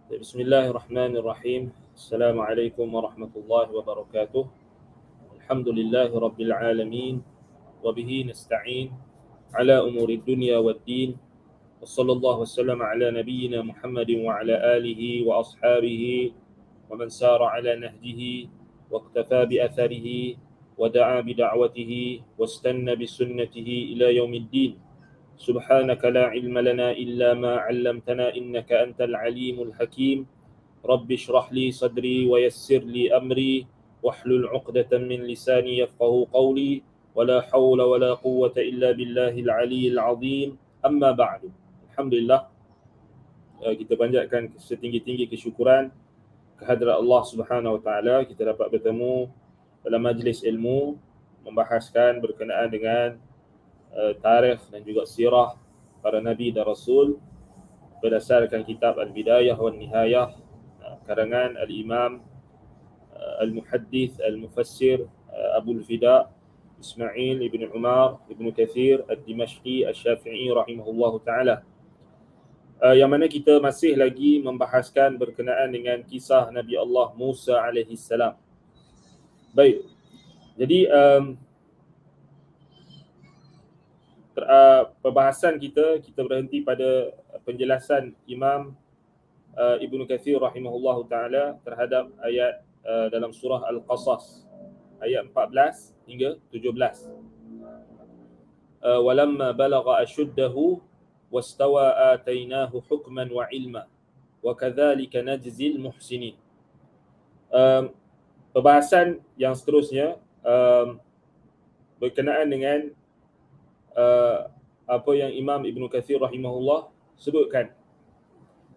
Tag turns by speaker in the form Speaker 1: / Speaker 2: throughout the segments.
Speaker 1: بسم الله الرحمن الرحيم. السلام عليكم ورحمة الله وبركاته. الحمد لله رب العالمين وبه نستعين على أمور الدنيا والدين، وصلى الله وسلم على نبينا محمد وعلى آله وأصحابه ومن سار على نهجه واقتفى بأثره ودعا بدعوته واستنى بسنته إلى يوم الدين. سبحانك لا علم لنا إلا ما علمتنا إنك أنت العليم الحكيم. رب اشرح لي صدري ويسر لي أمري واحلل عقدة من لساني يفقه قولي ولا حول ولا قوة إلا بالله العلي العظيم. أما بعد. Alhamdulillah, kita panjatkan setinggi-tinggi kesyukuran kehadrat Allah Subhanahu Wa Taala. Kita dapat bertemu dalam majlis ilmu membahaskan berkenaan dengan tarikh dan juga sirah para nabi dan rasul berdasarkan kitab Al-Bidayah wan Nihayah karangan Al-Imam Al-Muhaddith Al-Mufassir Abu Al-Fida Ismail ibn Umar ibn Kathir Ad-Dimashqi Asy-Syafi'i rahimahullahu taala, yang mana kita masih lagi membahaskan berkenaan dengan kisah Nabi Allah Musa alaihi salam. Baik. Jadi perbahasan kita berhenti pada penjelasan Imam Ibnu Kathir rahimahullahu taala terhadap ayat dalam surah Al-Qasas ayat 14 hingga 17. Walamma balagha ashuddahu wastawa atainahu hukman wa ilma wa kadzalika najzil muhsinin. Perbahasan yang seterusnya berkenaan dengan apa yang Imam Ibnu Kathir rahimahullah sebutkan.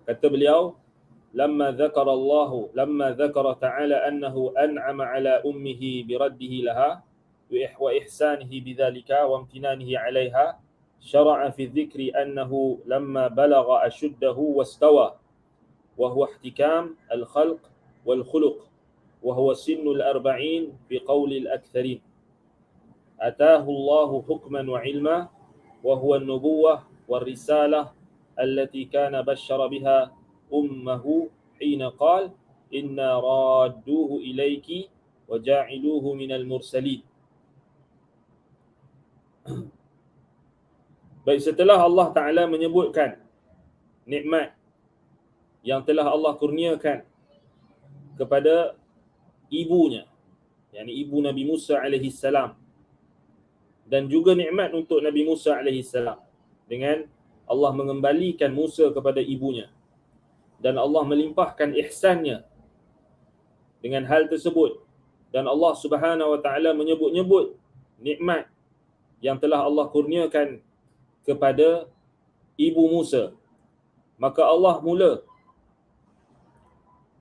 Speaker 1: Kata beliau, lamma dzakara ta'ala annahu an'ama ala ummihi biraddihi laha wa ihsanihi bidzalika wa imtinanihi 'alayha, syara'a fi dzikri annahu lamma balagha ashuddahu wastawa wa huwa ihtikam al-khalq wal khuluq wa huwa sinnul arba'in bi qawli al-aktharin. Ataahu Allahu hukman wa ilma wa huwa an-nubuwah war risalah allati kana bashara biha ummuhu hina qala inna radduhu ilayki wa ja'iluhu minal mursalin. Baik, setelah Allah Ta'ala menyebutkan nikmat yang telah Allah kurniakan kepada ibunya, yakni ibu Nabi Musa alaihi salam, dan juga nikmat untuk Nabi Musa alaihi salam dengan Allah mengembalikan Musa kepada ibunya, dan Allah melimpahkan ihsannya dengan hal tersebut, dan Allah Subhanahu Wa Taala menyebut-nyebut nikmat yang telah Allah kurniakan kepada ibu Musa, maka Allah mula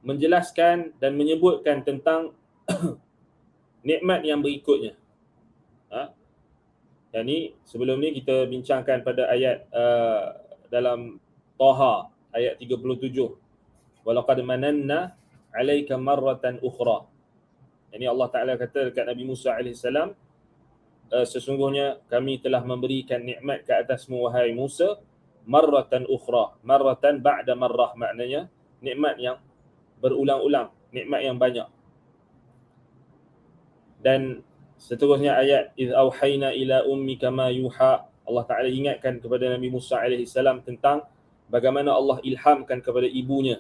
Speaker 1: menjelaskan dan menyebutkan tentang nikmat yang berikutnya. Yang ni sebelum ni kita bincangkan pada ayat dalam Taha ayat 37. Walaqad mananna 'alaika marratan ukhra. Ini Allah Taala kata dekat Nabi Musa alaihi salam, sesungguhnya kami telah memberikan nikmat ke atasmu wahai Musa marratan ukhra. Marratan ba'da marrah, maknanya nikmat yang berulang-ulang, nikmat yang banyak. Dan seterusnya ayat iz auhayna ila ummika ma yuha, Allah Taala ingatkan kepada Nabi Musa alaihi salam tentang bagaimana Allah ilhamkan kepada ibunya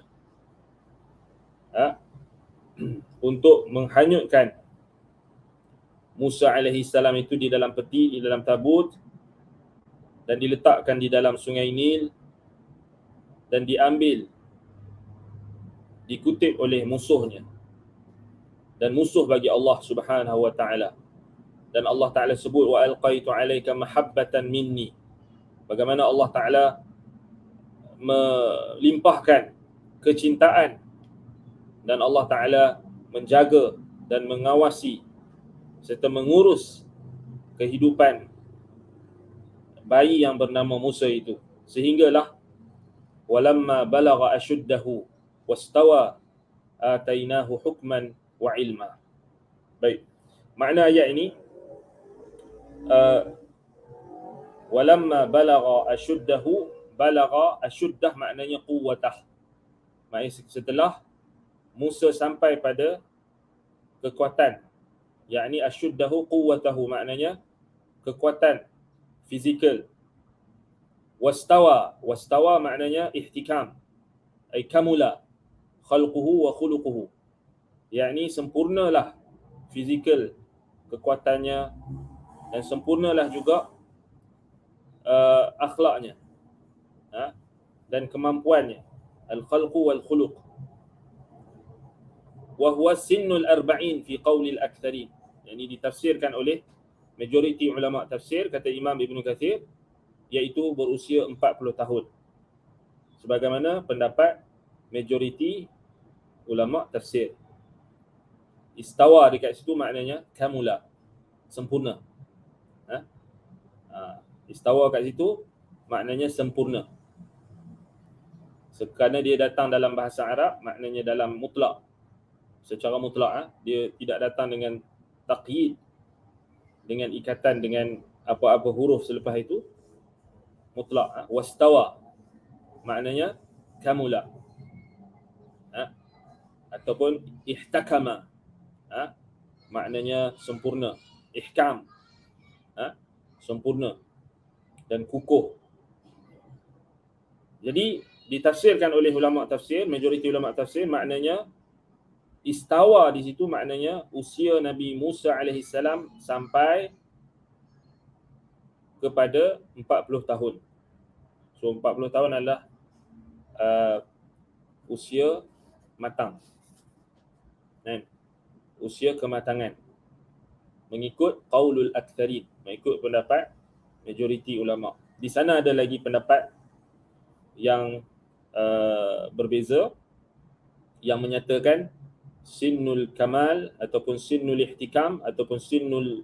Speaker 1: untuk menghanyutkan Musa alaihi salam itu di dalam peti, di dalam tabut, dan diletakkan di dalam sungai Nil, dan dikutip oleh musuhnya, dan musuh bagi Allah Subhanahu Wa Taala. Dan Allah Ta'ala sebut wa alqaitu alaika mahabbatan minni, bagaimana Allah Ta'ala melimpahkan kecintaan, dan Allah Ta'ala menjaga dan mengawasi serta mengurus kehidupan bayi yang bernama Musa itu, sehinggalah walamma balagha ashuddahu wastawa atainahu hukman wa ilma. Baik, makna ayat ini walamma balagha ashuddahu, balagha ashuddah maknanya quwwatah, Maknanya setelah Musa sampai pada kekuatan, yakni asyuddahu quwwatahu, maknanya kekuatan fizikal. Wastawa maknanya ihtikam, ay kamula khalquhu wa khuluquhu, yakni sempurnalah fizikal kekuatannya dan sempurnalah juga akhlaknya, dan kemampuannya, al-khalqu wal khuluq. Wa huwa sinnul arba'in fi qawli al-aktharin, yakni ditafsirkan oleh majoriti ulama tafsir, kata Imam Ibn Kathir, iaitu berusia 40 tahun, sebagaimana pendapat majoriti ulama tafsir. Istawa dekat situ maknanya kamula, sempurna. Istawa kat situ maknanya sempurna. Kerana dia datang dalam bahasa Arab, maknanya dalam mutlak, secara mutlak, dia tidak datang dengan taqyid, dengan ikatan dengan apa-apa huruf selepas itu, mutlak. Wastawa maknanya kamula, ataupun ihtakama, maknanya sempurna, ihkam, sempurna dan kukuh. Jadi ditafsirkan oleh ulama tafsir, majoriti ulama tafsir, maknanya istawa di situ maknanya usia Nabi Musa alaihi salam sampai kepada 40 tahun. So 40 tahun adalah usia matang, usia kematangan, mengikut qaulul aktsarin, mengikut pendapat majoriti ulama. Di sana ada lagi pendapat yang berbeza, yang menyatakan sinnul kamal ataupun sinnul ihtikam ataupun sinnul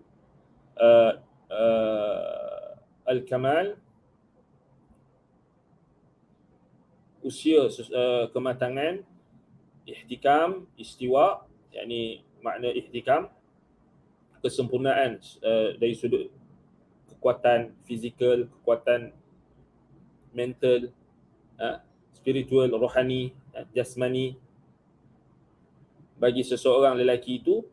Speaker 1: al-kamal, usia kematangan, ihtikam, istiwa, yakni makna ihtikam, kesempurnaan dari sudut kekuatan fizikal, kekuatan mental, spiritual, rohani, jasmani. Bagi seseorang lelaki itu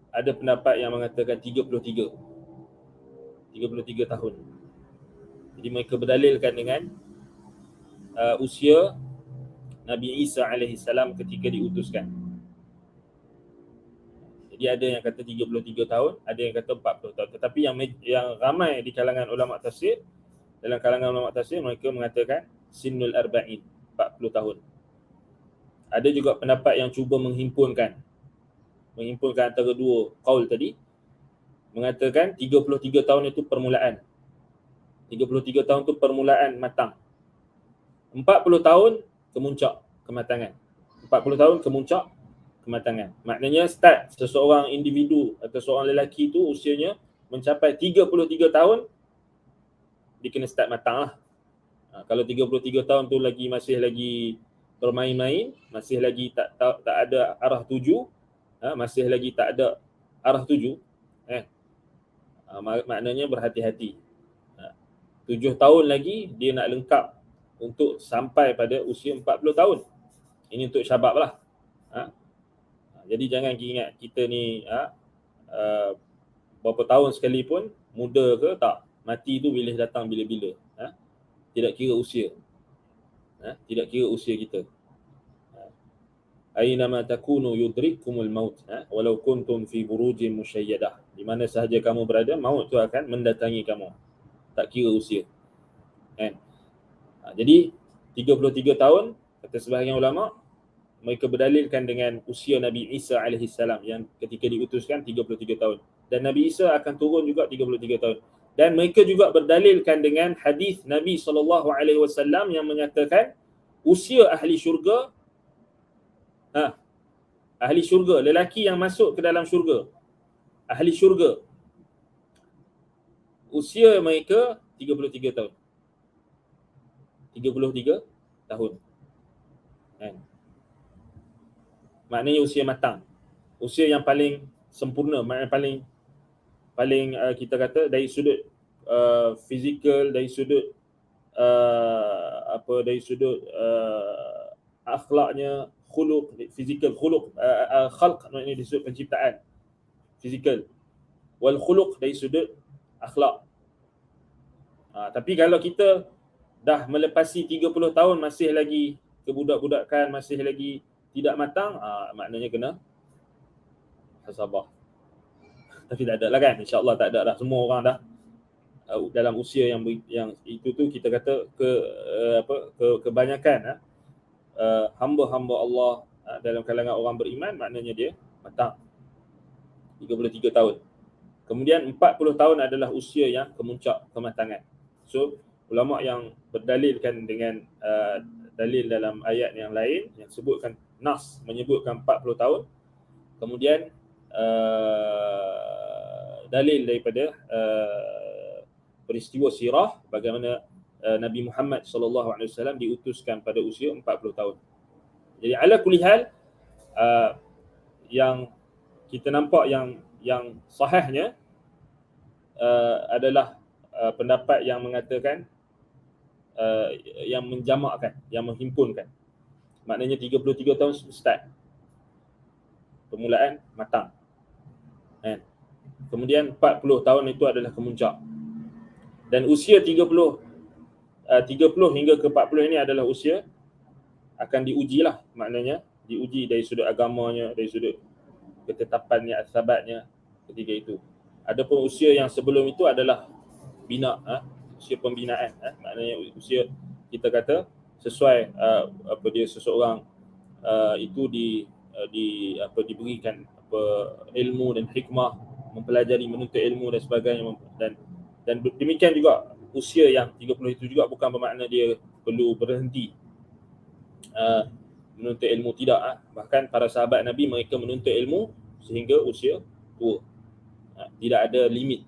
Speaker 1: ada pendapat yang mengatakan 33 tahun. Jadi mereka berdalilkan dengan usia Nabi Isa alaihi salam ketika diutuskan. Jadi ada yang kata 33 tahun, ada yang kata 40 tahun. Tetapi yang ramai di kalangan ulama tafsir, dalam kalangan ulama tafsir, mereka mengatakan sinnul arba'in, 40 tahun. Ada juga pendapat yang cuba menghimpunkan antara dua qaul tadi, mengatakan 33 tahun itu permulaan. 33 tahun itu permulaan matang. 40 tahun kemuncak kematangan. 40 tahun kemuncak kematangan. Maknanya start seseorang individu atau seorang lelaki itu usianya mencapai 33 tahun, dia kena start matang lah. Kalau 33 tahun tu masih lagi bermain-main, masih lagi tak ada arah tuju, masih lagi tak ada arah tuju, maknanya berhati-hati. 7 tahun lagi dia nak lengkap untuk sampai pada usia 40 tahun. Ini untuk syabab lah. Jadi jangan ingat kita ni berapa tahun sekalipun, muda ke tak, mati tu boleh datang bila-bila. Tidak kira usia. Tidak kira usia kita. Aynama takunu yudrikkumul maut, walau kuntum fi burujin musyayyadah. Di mana sahaja kamu berada, maut tu akan mendatangi kamu. Tak kira usia. Jadi 33 tahun, kata sebahagian ulama, mereka berdalilkan dengan usia Nabi Isa alaihi salam yang ketika diutuskan 33 tahun. Dan Nabi Isa akan turun juga 33 tahun. Dan mereka juga berdalilkan dengan hadis Nabi SAW yang menyatakan usia ahli syurga, ahli syurga, lelaki yang masuk ke dalam syurga, ahli syurga, usia mereka 33 tahun. 33 tahun. Maknanya usia matang. Usia yang paling sempurna, maknanya paling kita kata dari sudut fizikal, dari sudut dari sudut akhlaknya, khuluq, fizikal, khuluq, khalq maknanya dari sudut penciptaan, fizikal. Wal khuluq dari sudut akhlak. Tapi kalau kita dah melepasi 30 tahun masih lagi kebudak-budakan, masih lagi tidak matang, maknanya kena hasabah. Tapi tak ada lah kan, insya-Allah tak ada dah, semua orang dah dalam usia yang itu tu kita kata kebanyakan hamba-hamba Allah dalam kalangan orang beriman, maknanya dia matang 33 tahun. Kemudian 40 tahun adalah usia yang kemuncak kematangan. So ulama yang berdalilkan dengan dalil dalam ayat yang lain yang sebutkan, nas menyebutkan 40 tahun, kemudian dalil daripada peristiwa sirah bagaimana Nabi Muhammad SAW diutuskan pada usia 40 tahun. Jadi ala kulli hal, yang kita nampak yang sahihnya adalah pendapat yang mengatakan yang menjamakkan, yang menghimpunkan. Maknanya 33 tahun start, permulaan matang. Kemudian 40 tahun itu adalah kemuncak. Dan usia 30 hingga ke 40 ini adalah usia akan diujilah, maknanya diuji dari sudut agamanya, dari sudut ketetapannya, sabatnya ketika itu. Adapun usia yang sebelum itu adalah bina, usia pembinaan, maknanya usia kita kata sesuai dia seseorang itu diberikan ilmu dan hikmah, mempelajari, menuntut ilmu dan sebagainya, dan demikian juga usia yang 30 itu juga bukan bermakna dia perlu berhenti menuntut ilmu, tidak. Bahkan para sahabat Nabi, mereka menuntut ilmu sehingga usia tua. Tidak ada limit.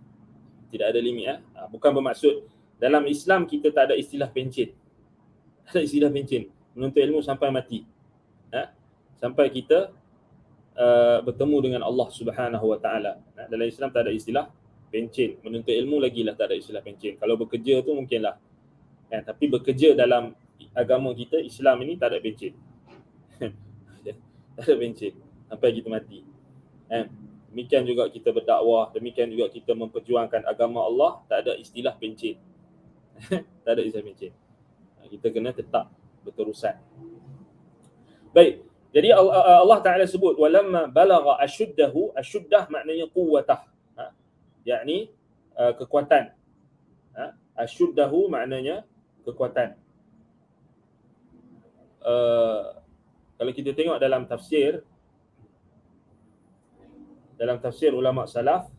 Speaker 1: Bukan bermaksud dalam Islam kita tak ada istilah pencen. Tak ada istilah pencen. Menuntut ilmu sampai mati. Sampai kita bertemu dengan Allah Subhanahu Wa Taala. Dalam Islam tak ada istilah pencen. Menuntut ilmu lagilah tak ada istilah pencen. Kalau bekerja tu mungkinlah. Tapi bekerja dalam agama kita Islam ini tak ada pencen. Tak ada pencen sampai kita mati. Demikian juga kita berdakwah, demikian juga kita memperjuangkan agama Allah, tak ada istilah pencen. Tak ada istilah pencen. Kita kena tetap berterusan. Baik. Jadi Allah Ta'ala sebut walamma balagha ashuddahu, ashuddah maknanya quwwatah. Yakni kekuatan. Ashuddahu maknanya kekuatan. Kalau kita tengok dalam tafsir ulama salaf,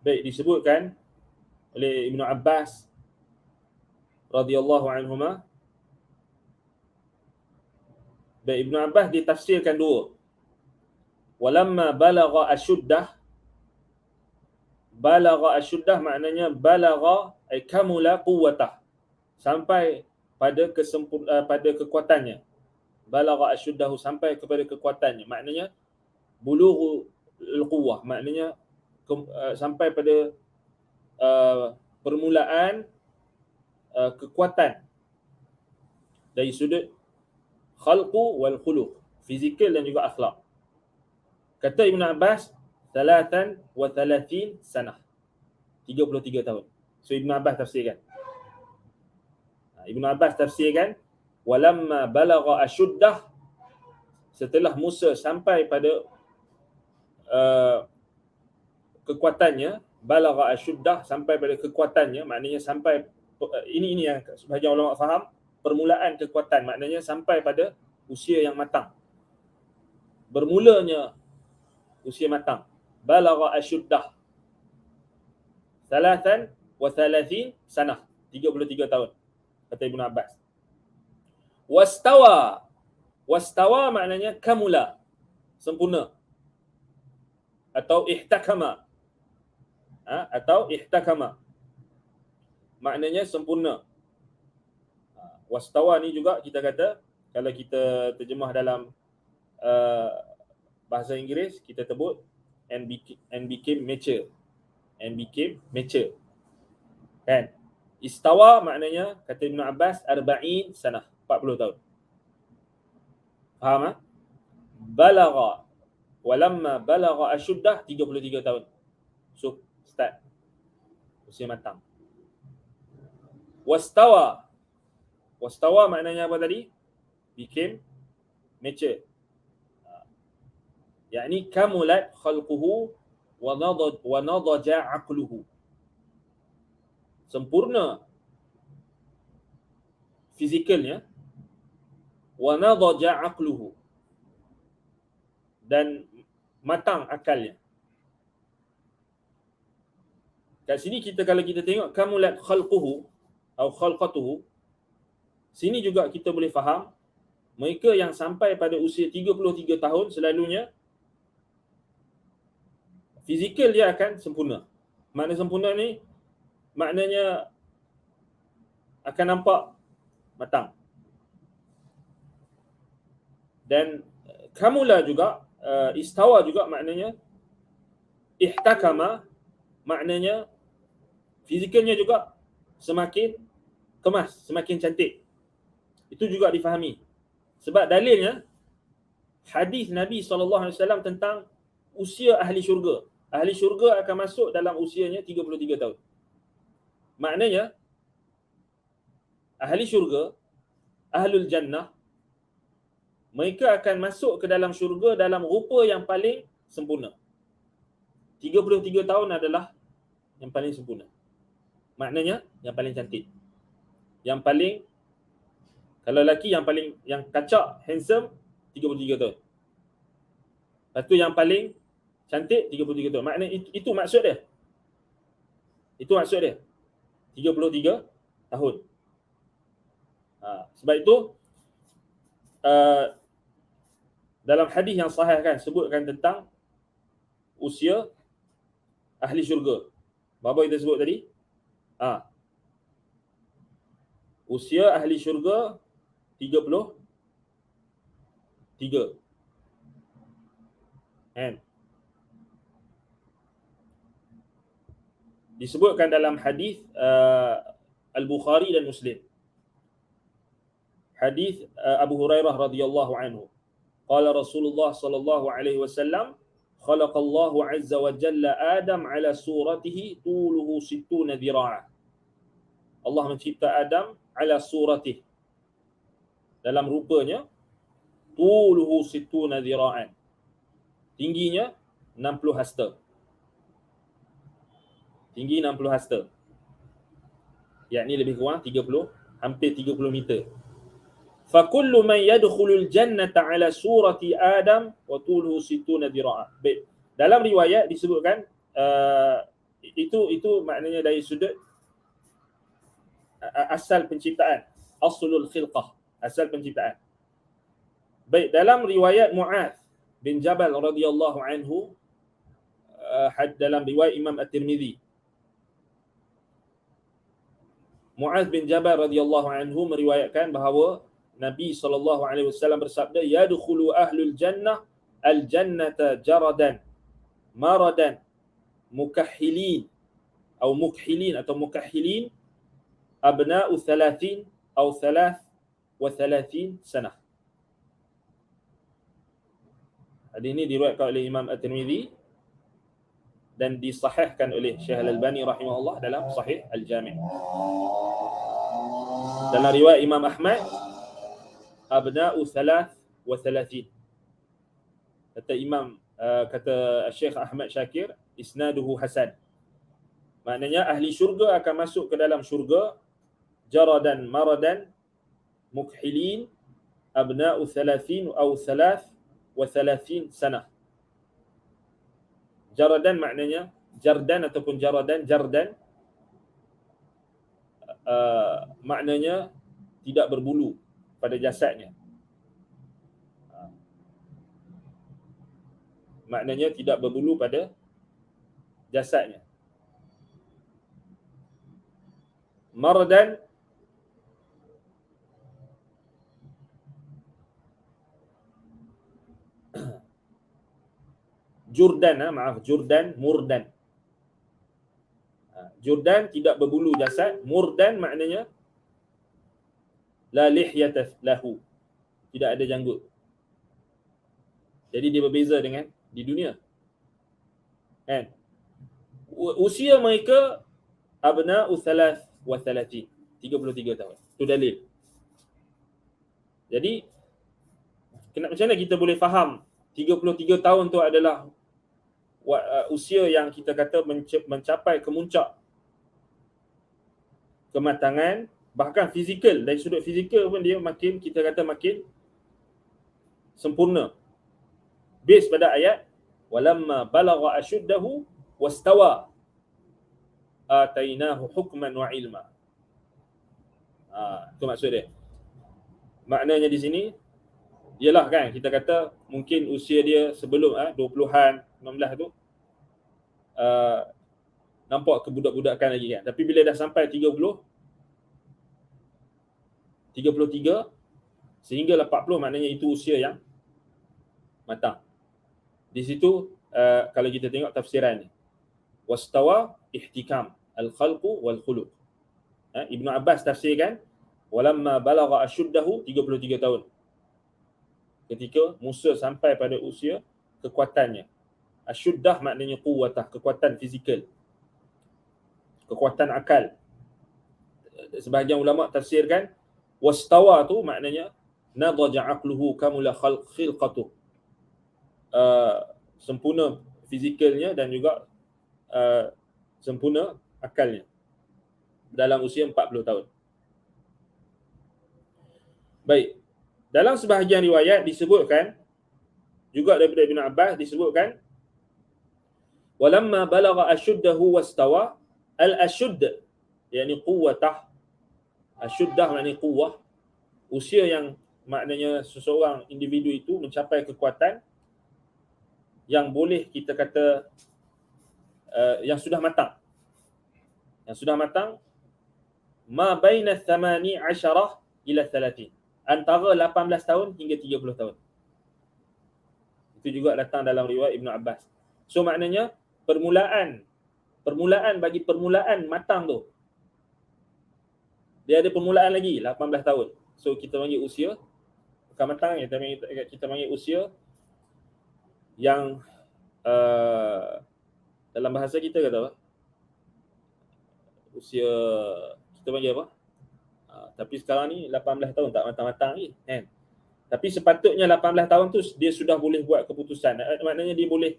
Speaker 1: baik disebutkan oleh Ibnu Abbas radhiyallahu anhuma. Baik, Ibnu Abbas ditafsirkan dua. Walamma balagha ashuddah, balagha ashuddah maknanya balagha ay kamula quwwatah, sampai pada pada kekuatannya. Balagha ashuddahu, sampai kepada kekuatannya, maknanya bulughul quwwah, maknanya sampai pada permulaan kekuatan dari sudut khalqu wal khuluq, fizikal dan juga akhlak. Kata Ibn Abbas 33 sanah, 33 tahun. So Ibn Abbas tafsirkan. Ibn Abbas tafsirkan walamma balagha ashuddah, setelah Musa sampai pada kekuatannya, balagha ashuddah, sampai pada kekuatannya, maknanya sampai ini yang sebahagian ulama faham, permulaan kekuatan, maknanya sampai pada usia yang matang. Bermulanya usia matang. Balagha ashuddah 33 sanah, 33 tahun, kata Ibn Abbas. Wastawa maknanya kamula, sempurna, atau ihtakama, maknanya sempurna. Wastawa ni juga kita kata, kalau kita terjemah dalam bahasa Inggeris, kita sebut and became mature. Kan? Istawa maknanya kata Ibn Abbas 40 sanah, 40 tahun. Faham? Balagha, walamma balagha ashuddah 33 tahun. So start usia matang. Wastawa maknanya apa tadi? Became mature. Yani kamulat khalquhu wa nadaja aqluhu. Sempurna fizikalnya, wa nadaja aqluhu, dan matang akalnya. Kat sini kalau kita tengok kamulat khalquhu atau khalqatuhu, sini juga kita boleh faham mereka yang sampai pada usia 33 tahun selalunya fizikal dia akan sempurna. Makna sempurna ni maknanya akan nampak matang. Dan kamula juga, istawa juga maknanya ihtakama, maknanya fizikalnya juga semakin kemas, semakin cantik. Itu juga difahami. Sebab dalilnya hadis Nabi SAW tentang usia ahli syurga. Ahli syurga akan masuk dalam usianya 33 tahun. Maknanya ahli syurga, ahlul jannah, mereka akan masuk ke dalam syurga dalam rupa yang paling sempurna. 33 tahun adalah yang paling sempurna. Maknanya yang paling cantik. Yang paling, kalau lelaki yang kacak, handsome, 33 tahun. Lepas tu yang paling cantik 33 tahun. Maknanya itu maksud dia. Itu maksud dia. 33 tahun. Sebab itu dalam hadis yang sahih kan sebutkan tentang usia ahli syurga. Apa kita sebut tadi? Usia ahli syurga 33. Kan? Disebutkan dalam hadis Al-Bukhari dan Muslim. Hadis Abu Hurairah radhiyallahu anhu. Qala Rasulullah sallallahu alaihi wasallam, khalaqallahu azza wa jalla Adam ala suratihi tuluhu 60 dhira'a. Allah mencipta Adam ala suratih, dalam rupanya, tuluhu 60 dhira'an, tingginya 60 hasta. Tinggi 60 hasta. Yakni lebih kurang 30, hampir 30 meter. فَكُلُّ مَنْ يَدْخُلُ الْجَنَّةَ عَلَى سُورَةِ آدَمْ وَطُولُهُ 60 ذِرَاعًا. Baik. Dalam riwayat disebutkan itu maknanya dari sudut asal penciptaan, aslul khilqah, asal penciptaan. Baik, dalam riwayat Mu'adz bin Jabal radhiyallahu anhu, dalam riwayat Imam At-Tirmizi, Mu'adz bin Jabal radhiyallahu anhu meriwayatkan bahawa Nabi SAW bersabda, yadkhulu ahlul jannah al-jannata jaradan, maradan, mukhilin atau mukhilin abna'u 30 atau 33 sanah. Hadis ini diriwayatkan oleh Imam At-Tirmizi dan disahihkan oleh Syekh Al-Albani rahimahullah dalam Sahih Al-Jami'. Dalam riwayat Imam Ahmad, abna'u 33. Kata Syekh Ahmad Syakir, isnaduhu hasan. Maknanya ahli syurga akan masuk ke dalam syurga jaradan maradan mukhilin abna'u 30 atau 33 sanah. Jaradan maknanya jardan ataupun jardan maknanya tidak berbulu pada jasadnya. Maknanya tidak berbulu pada jasadnya. Mardan Jurdan, Jurdan, murdan. Jurdan tidak berbulu jasad, murdan maknanya la lihyata lahu, tidak ada janggut. Jadi dia berbeza dengan di dunia. Kan? Usia mereka abna'u thalath wa thalathin, 33 tahun. Itu dalil. Jadi macam mana kita boleh faham 33 tahun tu adalah usia yang kita kata mencapai kemuncak kematangan, bahkan fizikal, dari sudut fizikal pun dia makin, kita kata makin sempurna. Base pada ayat walamma balagha ashuddahu wastawa atainahu hukman wa ilma. Itu maksud dia. Maknanya di sini ialah kan kita kata mungkin usia dia sebelum 20-an, 19 tu nampak kebudak-budakan lagi kan. Tapi bila dah sampai 33 sehingga 40, maknanya itu usia yang matang. Di situ kalau kita tengok tafsiran ni, wastawa ihtikam al-khalqu wal khuluq. Ibnu Abbas tafsirkan walamma balagha ashuddahu, 33 tahun. Ketika Musa sampai pada usia kekuatannya. Ashuddah maknanya quwwatah, kekuatan fizikal, kekuatan akal. Sebahagian ulama tafsirkan wastawa tu maknanya nadaja aqluhu kamula khilqatuh, sempurna fizikalnya dan juga sempurna akalnya dalam usia 40 tahun. Baik, dalam sebahagian riwayat disebutkan juga daripada Ibn Abbas, disebutkan walamma balagha ashuddahu wastawa. Al-ashudd yakni quwwatah, ashuddah maknanya quwwah, usia yang maknanya seseorang individu itu mencapai kekuatan yang boleh kita kata yang sudah matang. Yang sudah matang ma baina 18 ila 30, antara 18 tahun hingga 30 tahun. Itu juga datang dalam riwayat Ibn Abbas. So maknanya permulaan bagi permulaan matang tu, dia ada permulaan lagi 18 tahun. So kita panggil usia bukan matang, kita panggil usia yang dalam bahasa kita kata apa? Usia kita panggil apa? Tapi sekarang ni 18 tahun tak matang-matang lagi kan. Tapi sepatutnya 18 tahun tu dia sudah boleh buat keputusan. Maknanya dia boleh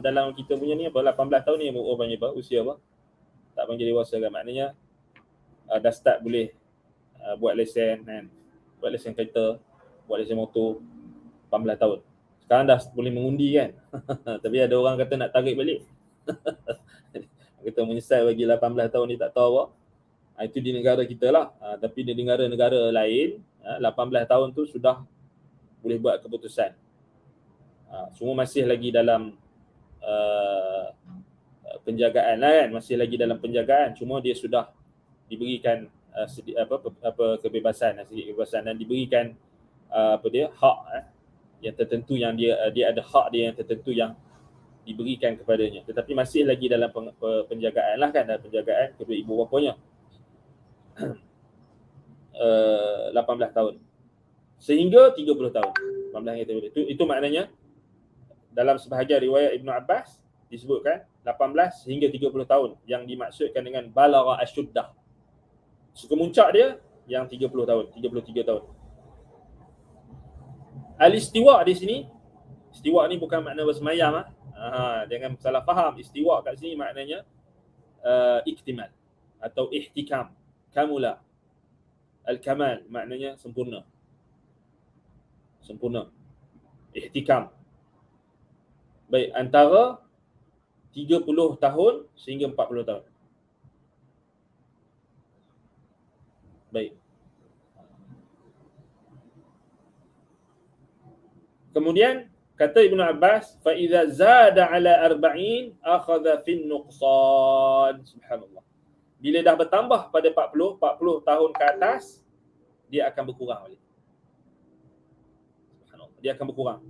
Speaker 1: dalam kita punya ni apa, 18 tahun ni orang panggil apa? Usia apa? Tak panggil dewasa kan. Maknanya dah start boleh buat lesen kan. Buat lesen kereta, buat lesen motor 18 tahun. Sekarang dah boleh mengundi kan. Tapi ada orang kata nak tarik balik. Kita menyesal bagi 18 tahun ni tak tahu apa. Itu di negara kita lah. Tapi di negara-negara lain 18 tahun tu sudah boleh buat keputusan. Semua masih lagi dalam penjagaan lah kan, masih lagi dalam penjagaan, cuma dia sudah diberikan kebebasan, sedikit kebebasan, dan diberikan hak yang tertentu, yang dia ada hak dia yang tertentu yang diberikan kepadanya, tetapi masih lagi dalam penjagaan lah kan, dalam penjagaan kedua ibu bapanya. 18 tahun sehingga 30 tahun. 18 itu maknanya dalam sebahagian riwayat Ibn Abbas disebutkan 18 hingga 30 tahun yang dimaksudkan dengan balagha ashuddah. Kemuncak dia yang 30 tahun, 33 tahun. Al-istiwa di sini, istiwa ni bukan makna bersemayam jangan salah faham. Istiwa kat sini maknanya iktimal atau ihtikam, kamula. Al-kamal maknanya sempurna. Sempurna. Ihtikam. Baik, antara 30 tahun sehingga 40 tahun. Baik. Kemudian kata Ibn Abbas, fa idza zada ala 40 akhadha fin nuqsan. Subhanallah. Bila dah bertambah pada 40 tahun ke atas, dia akan berkurang balik. Subhanallah. dia akan berkurang.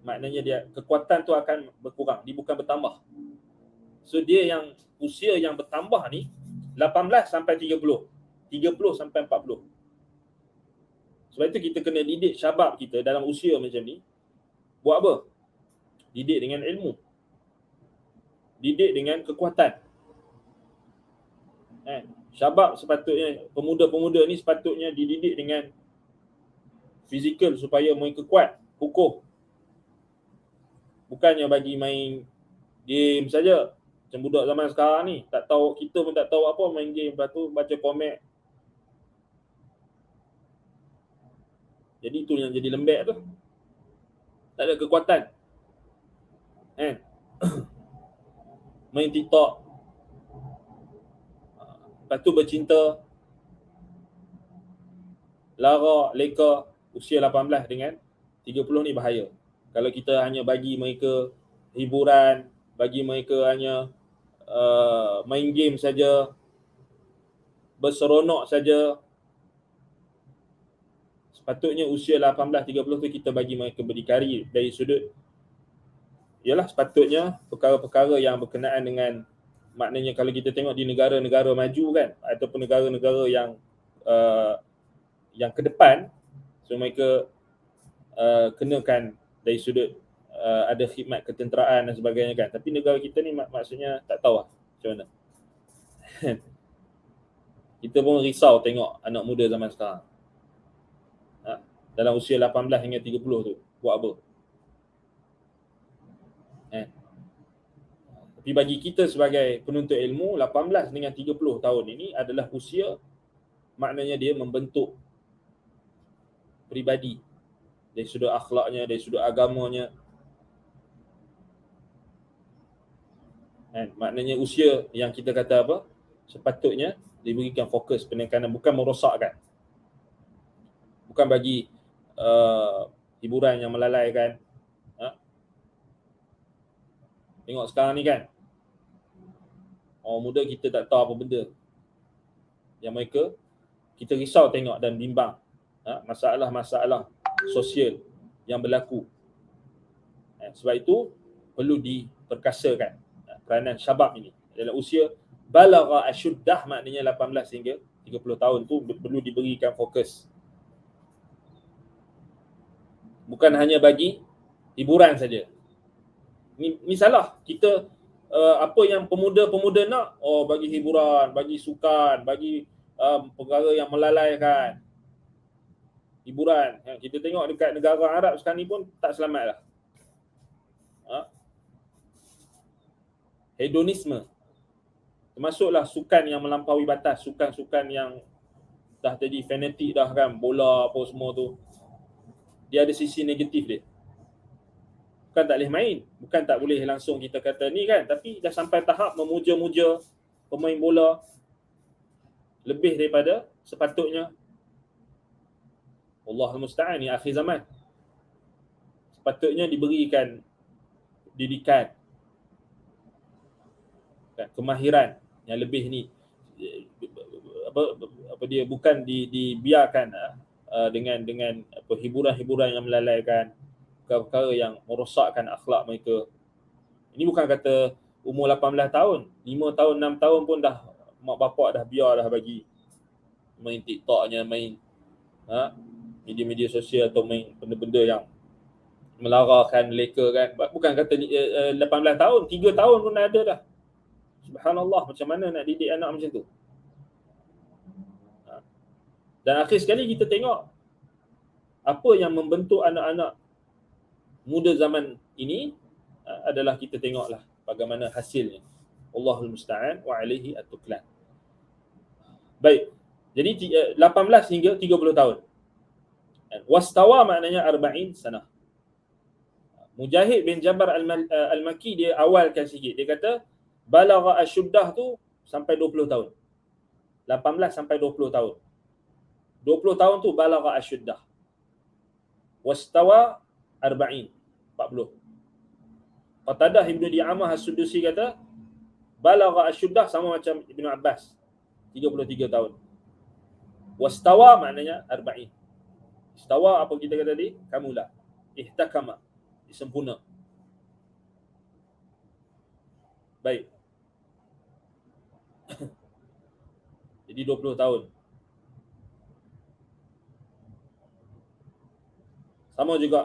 Speaker 1: Maknanya dia kekuatan tu akan berkurang, dia bukan bertambah. So dia yang usia yang bertambah ni 18 sampai 30 sampai 40. Sebab itu kita kena didik syabab kita dalam usia macam ni. Buat apa? Didik dengan ilmu, didik dengan kekuatan. Syabab sepatutnya, pemuda-pemuda ni sepatutnya dididik dengan fizikal supaya mereka kuat, kukuh. Bukannya bagi main game saja. Macam budak zaman sekarang ni, tak tahu, kita pun tak tahu apa, main game, lepas tu baca komik. Jadi itu yang jadi lembek tu. Tak ada kekuatan. Main TikTok. Lepas tu bercinta, lara, leka. Usia 18 dengan 30 ni bahaya. Kalau kita hanya bagi mereka hiburan, bagi mereka hanya main game saja, berseronok saja, sepatutnya usia 18-30 tu kita bagi mereka berdikari dari sudut, ialah sepatutnya perkara-perkara yang berkenaan dengan, maknanya kalau kita tengok di negara-negara maju kan, ataupun negara-negara yang ke depan, so mereka kenakan dari sudut ada khidmat ketenteraan dan sebagainya kan. Tapi negara kita ni maksudnya tak tahu lah macam mana. Kita pun risau tengok anak muda zaman sekarang. Dalam usia 18 hingga 30 tu buat apa? Tapi bagi kita sebagai penuntut ilmu, 18 dengan 30 tahun ini adalah usia, maknanya dia membentuk peribadi dari sudut akhlaknya, dari sudut agamanya. Maknanya usia yang kita kata apa? Sepatutnya diberikan fokus penekanan, bukan merosakkan. Bukan bagi hiburan yang melalaikan. Tengok sekarang ni kan, orang muda kita tak tahu apa benda yang mereka, kita risau tengok dan bimbang masalah-masalah sosial yang berlaku. Sebab itu perlu diperkasakan peranan syabab ini. Dalam usia balagha asyuddah, maknanya 18 hingga 30 tahun tu perlu diberikan fokus. Bukan hanya bagi hiburan saja. Ni salah. Kita apa yang pemuda-pemuda nak, bagi hiburan, bagi sukan, bagi perkara yang melalaikan. Hiburan. Kita tengok dekat negara Arab sekarang ni pun tak selamat lah. Hedonisme. Termasuklah sukan yang melampaui batas, sukan-sukan yang dah jadi fanatik dah kan, bola apa semua tu. Dia ada sisi negatif dia. Bukan tak boleh main, bukan tak boleh langsung kita kata ni kan, tapi dah sampai tahap memuja-muja pemain bola lebih daripada sepatutnya. Allahul musta'an, ni akhir zaman. Sepatutnya diberikan didikan, kemahiran yang lebih ni, apa dia, bukan dibiarkan dengan hiburan-hiburan yang melalaikan, perkara yang merosakkan akhlak mereka. Ini bukan kata umur 18 tahun, 5 tahun, 6 tahun pun dah mak bapak dah biar dah bagi main TikToknya, main media-media sosial atau main benda-benda yang melarakan, leka kan. Bukan kata 18 tahun, 3 tahun pun ada dah. Subhanallah, macam mana nak didik anak macam tu? Dan akhir sekali kita tengok apa yang membentuk anak-anak muda zaman ini adalah kita tengoklah bagaimana hasilnya. Allahul musta'an wa alaihi at-tuklan. Baik. Jadi 18 hingga 30 tahun. Wastawa maknanya 40 sanah. Mujahid bin Jabar al-Makki dia awalkan sikit. Dia kata balagha asyuddah tu sampai 20 tahun. 18 sampai 20 tahun. 20 tahun tu balagha asyuddah. Wastawa 40. Qatadah Ibnu Di'amah As-Sudusi kata balagha asyuddah sama macam Ibnu Abbas, 33 tahun. Wastawa maknanya 40. Istawa apa kita kata tadi? Kamula. Ihtakama. Sempurna. Baik. Jadi 20 tahun. Sama juga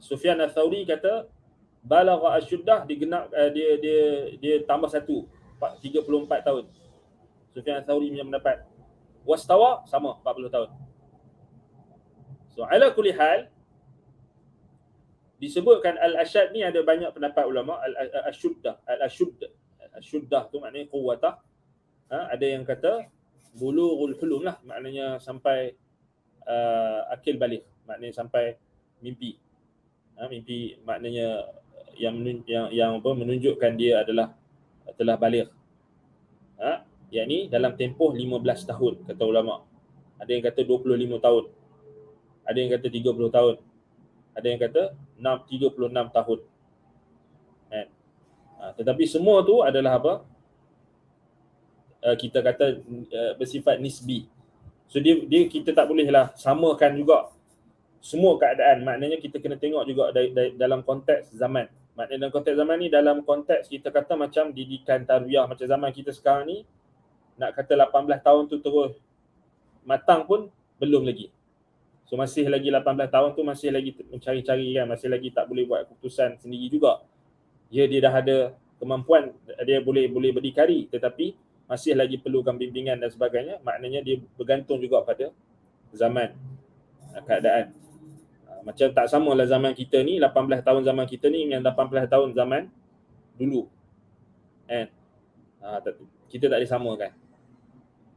Speaker 1: Sufyan Ats-Tsauri kata balagha asyuddah digenap dia tambah 34 tahun. Sufyan Ats-Tsauri punya pendapat. Wastawa sama 40 tahun. So ala kulli hal disebutkan al-asyad ni ada banyak pendapat ulama. Al-asyuddah tu maknanya quwwatah. Ada yang kata bulughul hulum lah, maknanya sampai akil balik, maknanya sampai mimpi. Mimpi maknanya yang menunjukkan dia adalah telah balik. Yakni dalam tempoh 15 tahun kata ulama. Ada yang kata 25 tahun. Ada yang kata 30 tahun. Ada yang kata 36 tahun. Tetapi semua tu adalah apa? Kita kata bersifat nisbi. So dia kita tak bolehlah samakan juga semua keadaan. Maknanya kita kena tengok juga dalam konteks zaman. Maknanya dalam konteks zaman ni, dalam konteks kita kata macam didikan tarbiyah macam zaman kita sekarang ni, nak kata 18 tahun tu terus matang pun belum lagi. So masih lagi 18 tahun tu masih lagi mencari-cari kan, masih lagi tak boleh buat keputusan sendiri juga. Dia dah ada kemampuan, dia boleh berdikari, tetapi masih lagi perlukan bimbingan dan sebagainya. Maknanya dia bergantung juga pada zaman, keadaan. Macam tak samalah zaman kita ni, 18 tahun zaman kita ni dengan 18 tahun zaman dulu. Kita tak disamakan.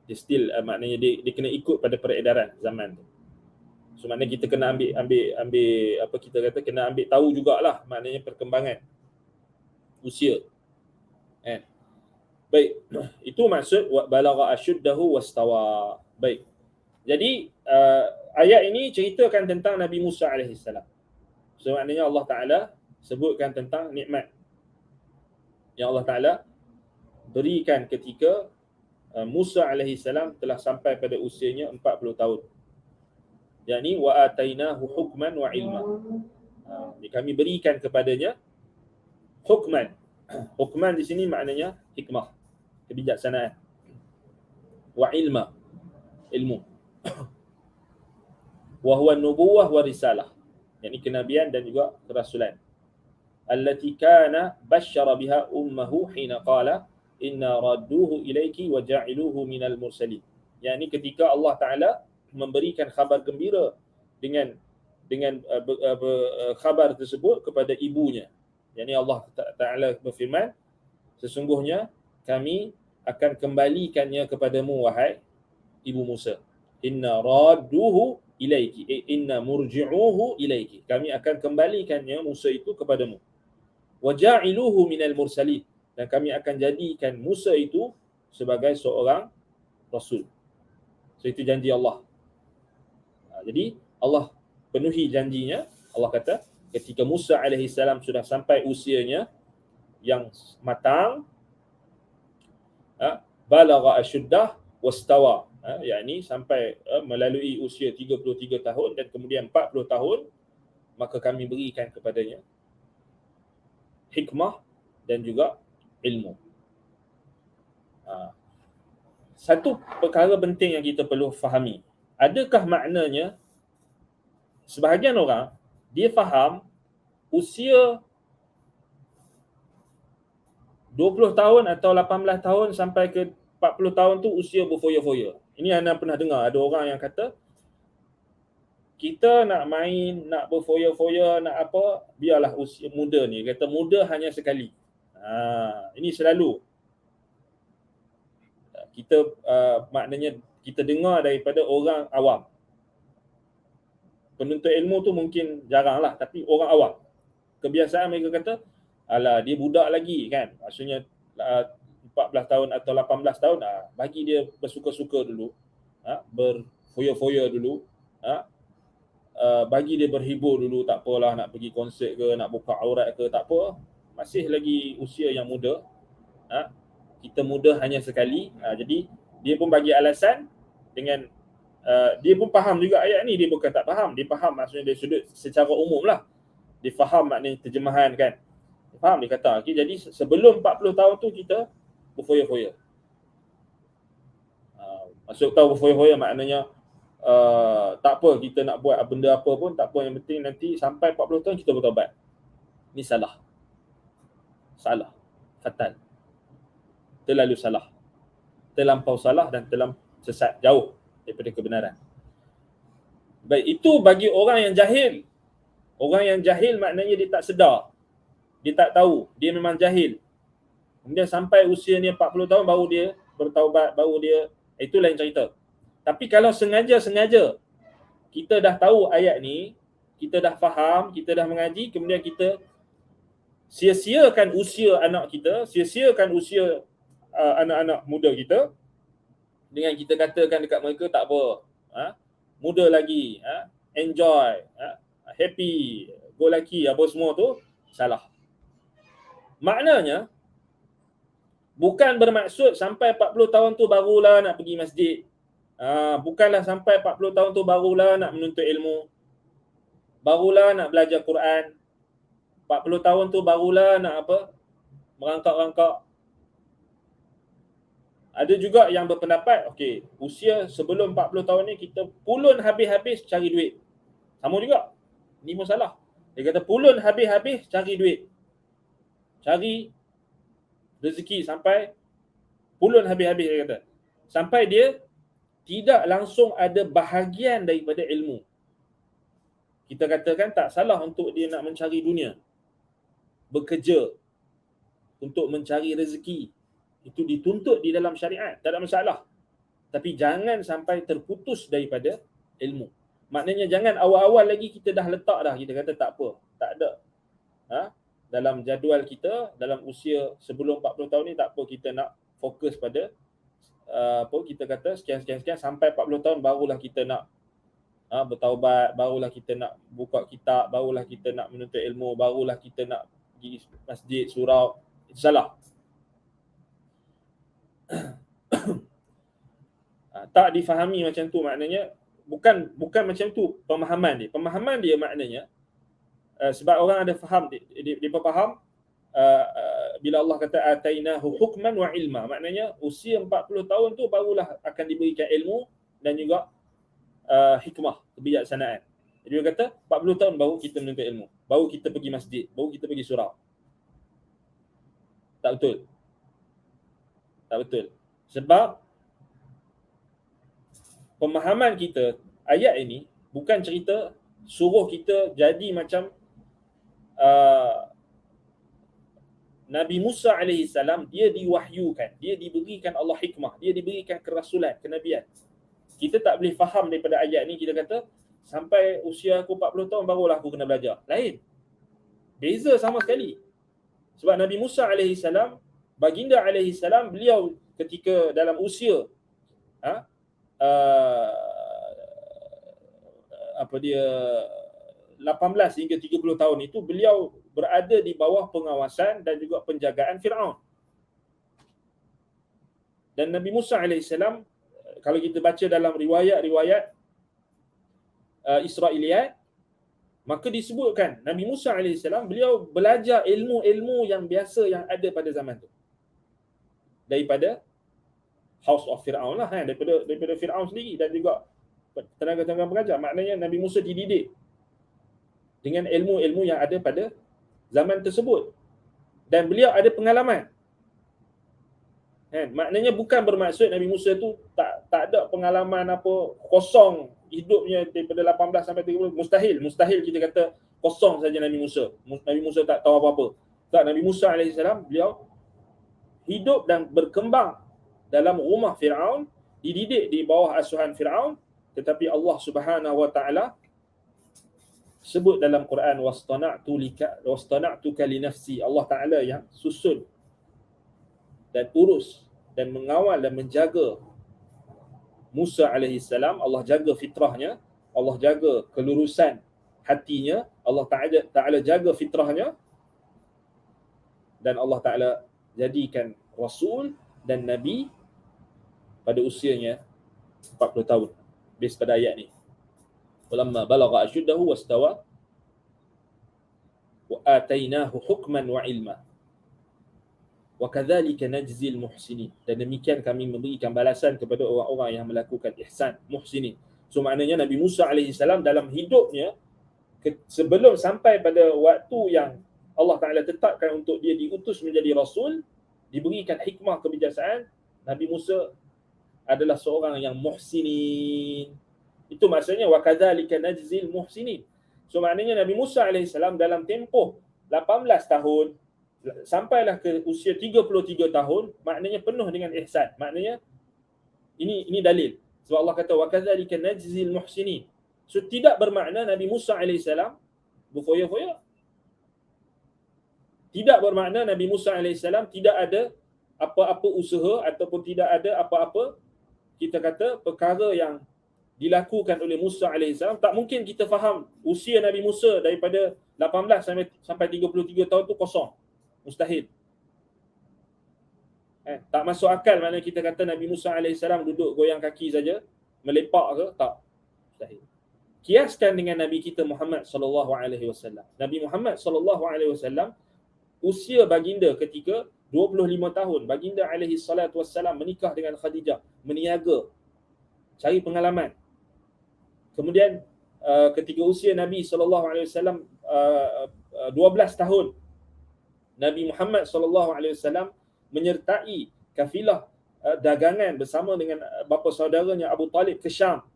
Speaker 1: Dia still maknanya dia kena ikut pada peredaran zaman tu. So maknanya kita kena ambil apa kita kata, kena ambil tahu jugalah maknanya perkembangan usia. Baik, itu maksud balagha asyuddahu wastawa. Baik. Jadi ayat ini ceritakan tentang Nabi Musa alaihissalam. So maknanya Allah Taala sebutkan tentang nikmat yang Allah Taala berikan ketika Musa alaihissalam telah sampai pada usianya 40 tahun. Yakni wa atainahu hukman wa ilma. Kami berikan kepadanya hukman. Hukman di sini maknanya hikmah, kebijaksanaan. Wa ilma, ilmu. Wa huwa nubuwah wa risalah. Yakni kenabian dan juga kerasulan. Allati kana basyara biha ummuhu hina qala inna radduhu ilayki wa ja'iluhu minal mursalin. Yakni ketika Allah Taala memberikan khabar gembira dengan khabar tersebut kepada ibunya. Yani Allah Ta'ala berfirman, sesungguhnya kami akan kembalikannya kepadamu wahai ibu Musa. Inna radduhu ilaiki, inna murji'uhu ilaiki. Kami akan kembalikannya Musa itu kepadamu. Wa ja'iluhu minal mursalin. Dan kami akan jadikan Musa itu sebagai seorang rasul. So itu janji Allah. Jadi Allah penuhi janjinya. Allah kata ketika Musa alaihissalam sudah sampai usianya yang matang, balagha asyuddah wastawa, yakni sampai melalui usia 33 tahun dan kemudian 40 tahun, maka kami berikan kepadanya hikmah dan juga ilmu. Satu perkara penting yang kita perlu fahami, adakah maknanya sebahagian orang dia faham usia 20 tahun atau 18 tahun sampai ke 40 tahun tu usia berfoya-foya. Ini anda pernah dengar ada orang yang kata kita nak main, nak berfoya-foya, nak apa, biarlah usia muda ni. Kata muda hanya sekali. Ini selalu kita maknanya kita dengar daripada orang awam. Penuntut ilmu tu mungkin jarang lah, tapi orang awam kebiasaan mereka kata, alah dia budak lagi kan. Maksudnya 14 tahun atau 18 tahun, bagi dia bersuka-suka dulu, berfoya-foya dulu, bagi dia berhibur dulu, tak apalah nak pergi konsert ke, nak buka aurat ke, tak apa. Masih lagi usia yang muda. Kita muda hanya sekali. Jadi dia pun bagi alasan dengan dia pun faham juga ayat ni, dia bukan tak faham, dia faham maksudnya dari sudut secara umum lah. Dia faham maknanya terjemahan kan. Dia faham, dia kata, okay, jadi sebelum 40 tahun tu kita berfoya-foya. Maksud tahu berfoya-foya maknanya tak apa, kita nak buat benda apa pun tak apa, yang penting nanti sampai 40 tahun kita bertaubat. Ni salah. Salah. Fatal. Terlalu salah. Terlampau salah dan terlampau sesat, jauh daripada kebenaran. Baik, itu bagi orang yang jahil. Orang yang jahil maknanya dia tak sedar. Dia tak tahu, dia memang jahil. Kemudian sampai usia ni 40 tahun baru dia bertaubat, baru dia, itu lain cerita. Tapi kalau sengaja-sengaja kita dah tahu ayat ni, kita dah faham, kita dah mengaji, kemudian kita sia-siakan usia anak kita, sia-siakan usia anak-anak muda kita dengan kita katakan dekat mereka tak apa, muda lagi, enjoy, happy, go lucky, apa semua tu, salah. Maknanya bukan bermaksud sampai 40 tahun tu barulah nak pergi masjid. Bukanlah sampai 40 tahun tu barulah nak menuntut ilmu, barulah nak belajar Quran. 40 tahun tu barulah nak apa? Merangkak-rangkak. Ada juga yang berpendapat, okey, usia sebelum 40 tahun ni kita pulun habis-habis cari duit. Sama juga. Ni pun salah. Dia kata pulun habis-habis cari duit. Cari rezeki sampai pulun habis-habis, dia kata. Sampai dia tidak langsung ada bahagian daripada ilmu. Kita katakan tak salah untuk dia nak mencari dunia, bekerja untuk mencari rezeki. Itu dituntut di dalam syariat, tak ada masalah. Tapi jangan sampai terputus daripada ilmu. Maknanya jangan awal-awal lagi kita dah letak dah, kita kata tak apa, tak ada. Dalam jadual kita, dalam usia sebelum 40 tahun ni tak apa, kita nak fokus pada kita kata sekian-sekian sampai 40 tahun barulah kita nak bertaubat, barulah kita nak buka kitab, barulah kita nak menuntut ilmu, barulah kita nak pergi masjid, surau. Itu salah. Tak difahami macam tu, maknanya bukan macam tu pemahaman dia. Pemahaman dia maknanya sebab orang ada faham, dia faham bila Allah kata atainahu hukman wa ilma, maknanya usia 40 tahun tu barulah akan diberikan ilmu dan juga hikmah, kebijaksanaan. Jadi dia kata 40 tahun baru kita menuntut ilmu, baru kita pergi masjid, baru kita pergi surau. Tak betul. Tak betul. Sebab pemahaman kita ayat ini bukan cerita suruh kita jadi macam Nabi Musa AS. Dia diwahyukan, dia diberikan Allah hikmah, dia diberikan kerasulan, kenabian. Kita tak boleh faham daripada ayat ni, kita kata sampai usia aku 40 tahun barulah aku kena belajar. Lain. Beza sama sekali. Sebab Nabi Musa AS, baginda AS, beliau ketika dalam usia 18 hingga 30 tahun itu, beliau berada di bawah pengawasan dan juga penjagaan Firaun. Dan Nabi Musa AS, kalau kita baca dalam riwayat-riwayat Israiliyat, maka disebutkan Nabi Musa AS beliau belajar ilmu-ilmu yang biasa yang ada pada zaman tu, daripada House of Firaun lah, daripada Firaun sendiri dan juga tenaga-tenaga pengajar. Maknanya Nabi Musa dididik dengan ilmu-ilmu yang ada pada zaman tersebut dan beliau ada pengalaman. Maknanya bukan bermaksud Nabi Musa tu tak ada pengalaman apa, kosong hidupnya daripada 18 sampai 30. Mustahil kita kata kosong saja Nabi Musa. Nabi Musa tak tahu apa-apa. Tak, Nabi Musa AS beliau hidup dan berkembang dalam rumah Firaun, dididik di bawah asuhan Firaun, tetapi Allah Subhanahu wa taala sebut dalam Quran wastana'tuka li nafsi. Allah Taala yang susun dan urus dan mengawal dan menjaga Musa AS. Allah jaga fitrahnya, Allah jaga kelurusan hatinya, Allah Taala jaga fitrahnya, dan Allah Taala jadikan rasul dan nabi pada usianya 40 tahun. Base pada ayat ni. Walamma balagha ashuddahu wastawa wa atainahu hukman wa ilma. Wa kadzalika najzil muhsinin. Dan demikian kami memberikan balasan kepada orang-orang yang melakukan ihsan, muhsinin. So maknanya Nabi Musa alaihissalam dalam hidupnya sebelum sampai pada waktu yang Allah Ta'ala tetapkan untuk dia diutus menjadi Rasul, diberikan hikmah kebijaksanaan, Nabi Musa adalah seorang yang muhsinin. Itu maksudnya wa kadzalika najzil muhsinin. So maknanya Nabi Musa alaihissalam dalam tempoh 18 tahun sampailah ke usia 33 tahun, maknanya penuh dengan ihsan. Maknanya ini dalil. Sebab Allah kata wa kadzalika najzil muhsinin. So tidak bermakna Nabi Musa alaihissalam berfoya-foya. Tidak bermakna Nabi Musa alaihissalam tidak ada apa-apa usaha ataupun tidak ada apa-apa kita kata perkara yang dilakukan oleh Musa alaihissalam. Tak mungkin kita faham usia Nabi Musa daripada 18 sampai 33 tahun tu kosong. Mustahil. Tak masuk akal maknanya kita kata Nabi Musa alaihissalam duduk goyang kaki saja, melepak ke? Tak. Mustahil. Kiaskan dengan Nabi kita Muhammad sallallahu alaihi wasallam. Nabi Muhammad sallallahu alaihi wasallam usia baginda ketika 25 tahun, baginda alaihi salatu wassalam menikah dengan Khadijah, meniaga, cari pengalaman. Kemudian ketika usia Nabi sallallahu alaihi wasallam 12 tahun, Nabi Muhammad sallallahu alaihi wasallam menyertai kafilah dagangan bersama dengan bapa saudaranya Abu Talib ke Syam.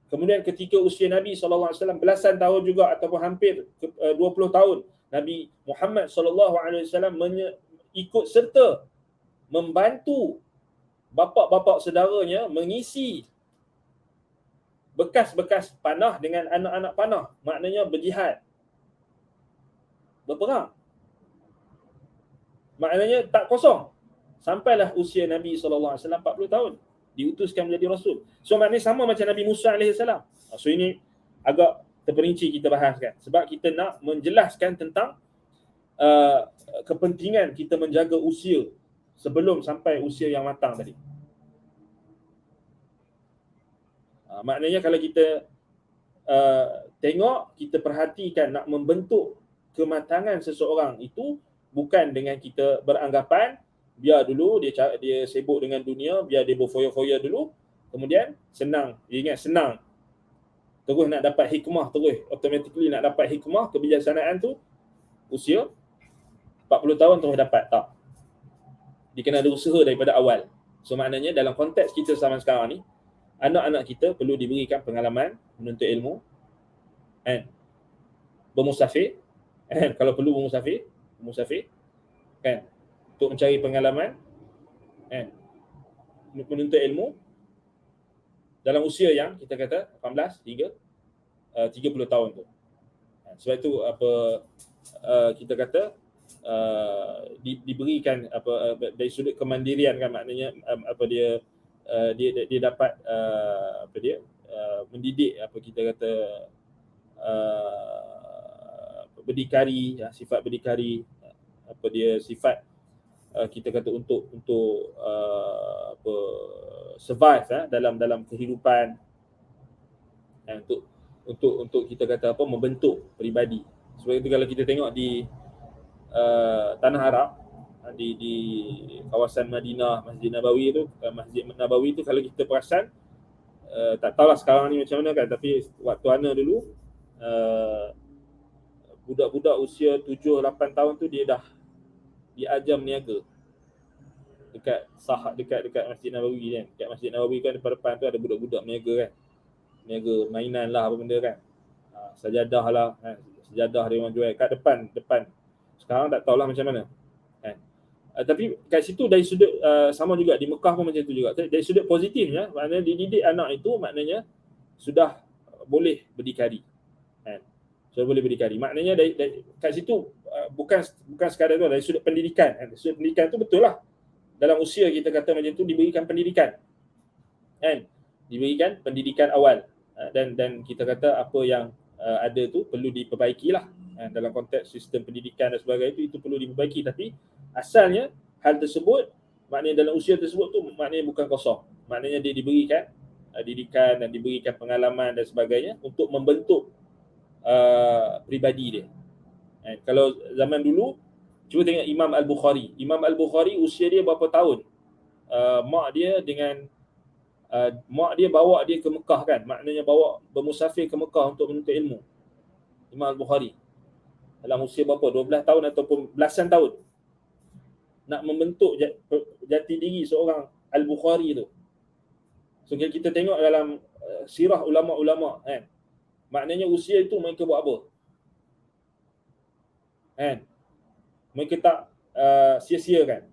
Speaker 1: Kemudian ketika usia Nabi sallallahu alaihi wasallam belasan tahun juga ataupun hampir 20 tahun, Nabi Muhammad sallallahu alaihi wasallam ikut serta membantu bapa-bapa saudaranya mengisi bekas-bekas panah dengan anak-anak panah, maknanya berjihad, berperang. Maknanya tak kosong. Sampailah usia Nabi sallallahu alaihi wasallam 40 tahun, diutuskan menjadi rasul. So maknanya sama macam Nabi Musa alaihi salam. So ini agak terperinci kita bahaskan sebab kita nak menjelaskan tentang kepentingan kita menjaga usia sebelum sampai usia yang matang tadi. Maknanya kalau kita tengok, kita perhatikan nak membentuk kematangan seseorang itu bukan dengan kita beranggapan biar dulu dia sibuk dengan dunia, biar dia berfoya-foya dulu, kemudian senang. Dia ingat senang. Terus nak dapat hikmah, terus automatically nak dapat hikmah, kebijaksanaan tu usia 40 tahun terus dapat. Tak. Dia kena ada usaha daripada awal. So maknanya dalam konteks kita zaman sekarang ni, anak-anak kita perlu diberikan pengalaman menuntut ilmu, bermusafir, kalau perlu bermusafir kan, untuk mencari pengalaman, menuntut ilmu dalam usia yang kita kata 18 hingga 30 tahun tu. Sebab itu kita kata diberikan dari sudut kemandirian kan, maknanya dia dapat mendidik kita kata berdikari, sifat berdikari, sifat kita kata untuk survive dalam kehidupan, untuk kita kata membentuk peribadi. Sebab itu kalau kita tengok di tanah Arab, di kawasan Madinah, Masjid Nabawi tu kalau kita perasan, tak tahulah sekarang ni macam mana kan, tapi waktu ana dulu budak-budak usia 7-8 tahun tu dia dah diajar meniaga dekat Masjid Nabawi kan. Dekat Masjid Nabawi kan depan tu ada budak-budak meniaga kan. Meniaga mainan lah apa benda kan. Sajadah lah kan. Sajadah dia orang jual kat depan. Sekarang tak tahulah macam mana. Kan. Tapi kat situ dari sudut sama juga di Mekah pun macam tu juga. Dari sudut positifnya, maknanya dididik anak itu maknanya sudah boleh berdikari. Kan. Sudah boleh berdikari. Maknanya dari kat situ bukan sekadar tu, dari sudut pendidikan. Dari sudut pendidikan tu betul lah. Dalam usia kita kata macam tu diberikan pendidikan. Kan? Diberikan pendidikan awal. Dan kita kata apa yang ada tu perlu diperbaikilah. Dalam konteks sistem pendidikan dan sebagainya itu perlu diperbaiki, tapi asalnya hal tersebut maknanya dalam usia tersebut tu maknanya bukan kosong. Maknanya dia diberikan didikan dan diberikan pengalaman dan sebagainya untuk membentuk pribadi dia. Kalau zaman dulu, cuba tengok Imam Al-Bukhari. Imam Al-Bukhari usia dia berapa tahun? Mak dia bawa dia ke Mekah kan, maknanya bawa bermusafir ke Mekah untuk menuntut ilmu. Imam Al-Bukhari dalam usia berapa? 12 tahun ataupun belasan tahun nak membentuk jati diri seorang Al-Bukhari tu. So kita tengok dalam sirah ulama-ulama kan, maknanya usia itu mereka buat apa kan, mereka tak sia-siakan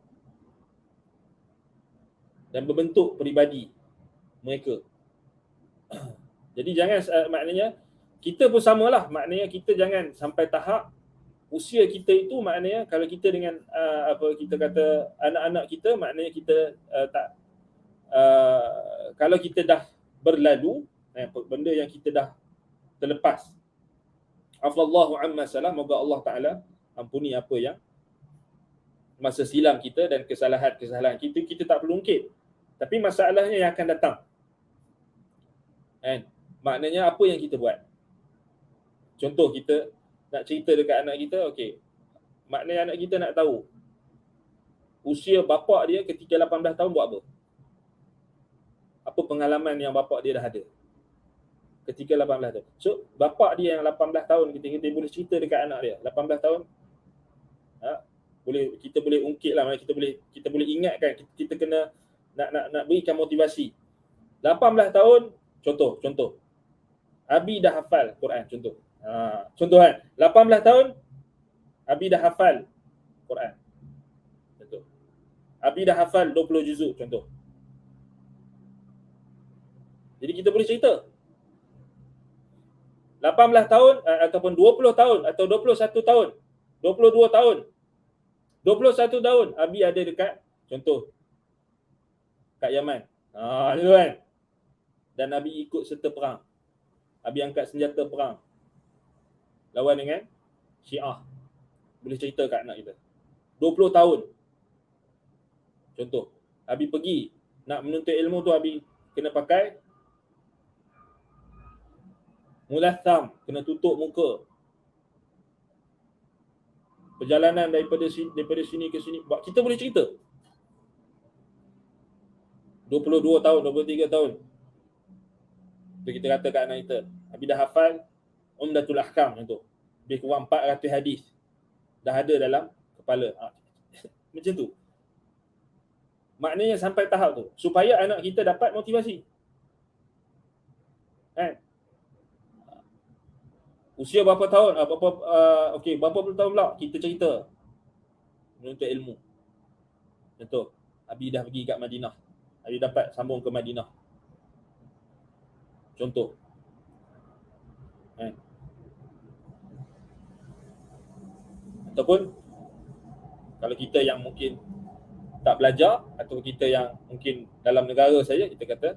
Speaker 1: dan berbentuk peribadi mereka. Jadi jangan maknanya kita pun samalah, maknanya kita jangan sampai tahap usia kita itu, maknanya kalau kita dengan apa kita kata anak-anak kita, maknanya kita tak kalau kita dah berlalu benda yang kita dah terlepas, afallahu amma salam, moga Allah Taala ampuni apa yang masa silam kita dan kesalahan-kesalahan kita tak perlu ungkit, tapi masalahnya yang akan datang kan, maknanya apa yang kita buat. Contoh kita nak cerita dekat anak kita, okey, maknanya anak kita nak tahu usia bapak dia ketika 18 tahun buat apa. Apa pengalaman yang bapak dia dah ada ketika 18 tahun. So, bapak dia yang 18 tahun kita boleh cerita dekat anak dia 18 tahun. Kita boleh ungkit lah, kita boleh ingatkan, kita kena nak berikan motivasi. 18 tahun, contoh. Abi dah hafal Quran, contoh. Contoh kan, 18 tahun Abi dah hafal Quran. Contoh. Abi dah hafal 20 juzuk, contoh. Jadi kita boleh cerita 18 tahun ataupun 20 tahun atau 21 tahun, 22 tahun, 21 tahun Abi ada dekat, contoh, kat Yaman. Itu kan. Dan Abi ikut serta perang. Abi angkat senjata perang lawan dengan Syiah. Boleh cerita kat anak kita. 20 tahun. Contoh, Abi pergi nak menuntut ilmu tu, Abi kena pakai mulatham, kena tutup muka. Perjalanan daripada sini ke sini, kita boleh cerita. 22 tahun, 23 tahun. Tu kita kata kat anak kita, Abi dah hafal Umdatul Ahkam contoh. Lebih kurang 400 hadis dah ada dalam kepala. Macam tu. Maknanya sampai tahap tu supaya anak kita dapat motivasi. Kan? Usia berapa tahun? Berapa puluh tahun pula kita cerita menuntut ilmu. Contoh, Abi dah pergi kat Madinah. Abi dapat sambung ke Madinah. Contoh. Kan? Ataupun kalau kita yang mungkin tak belajar, atau kita yang mungkin dalam negara saja, kita kata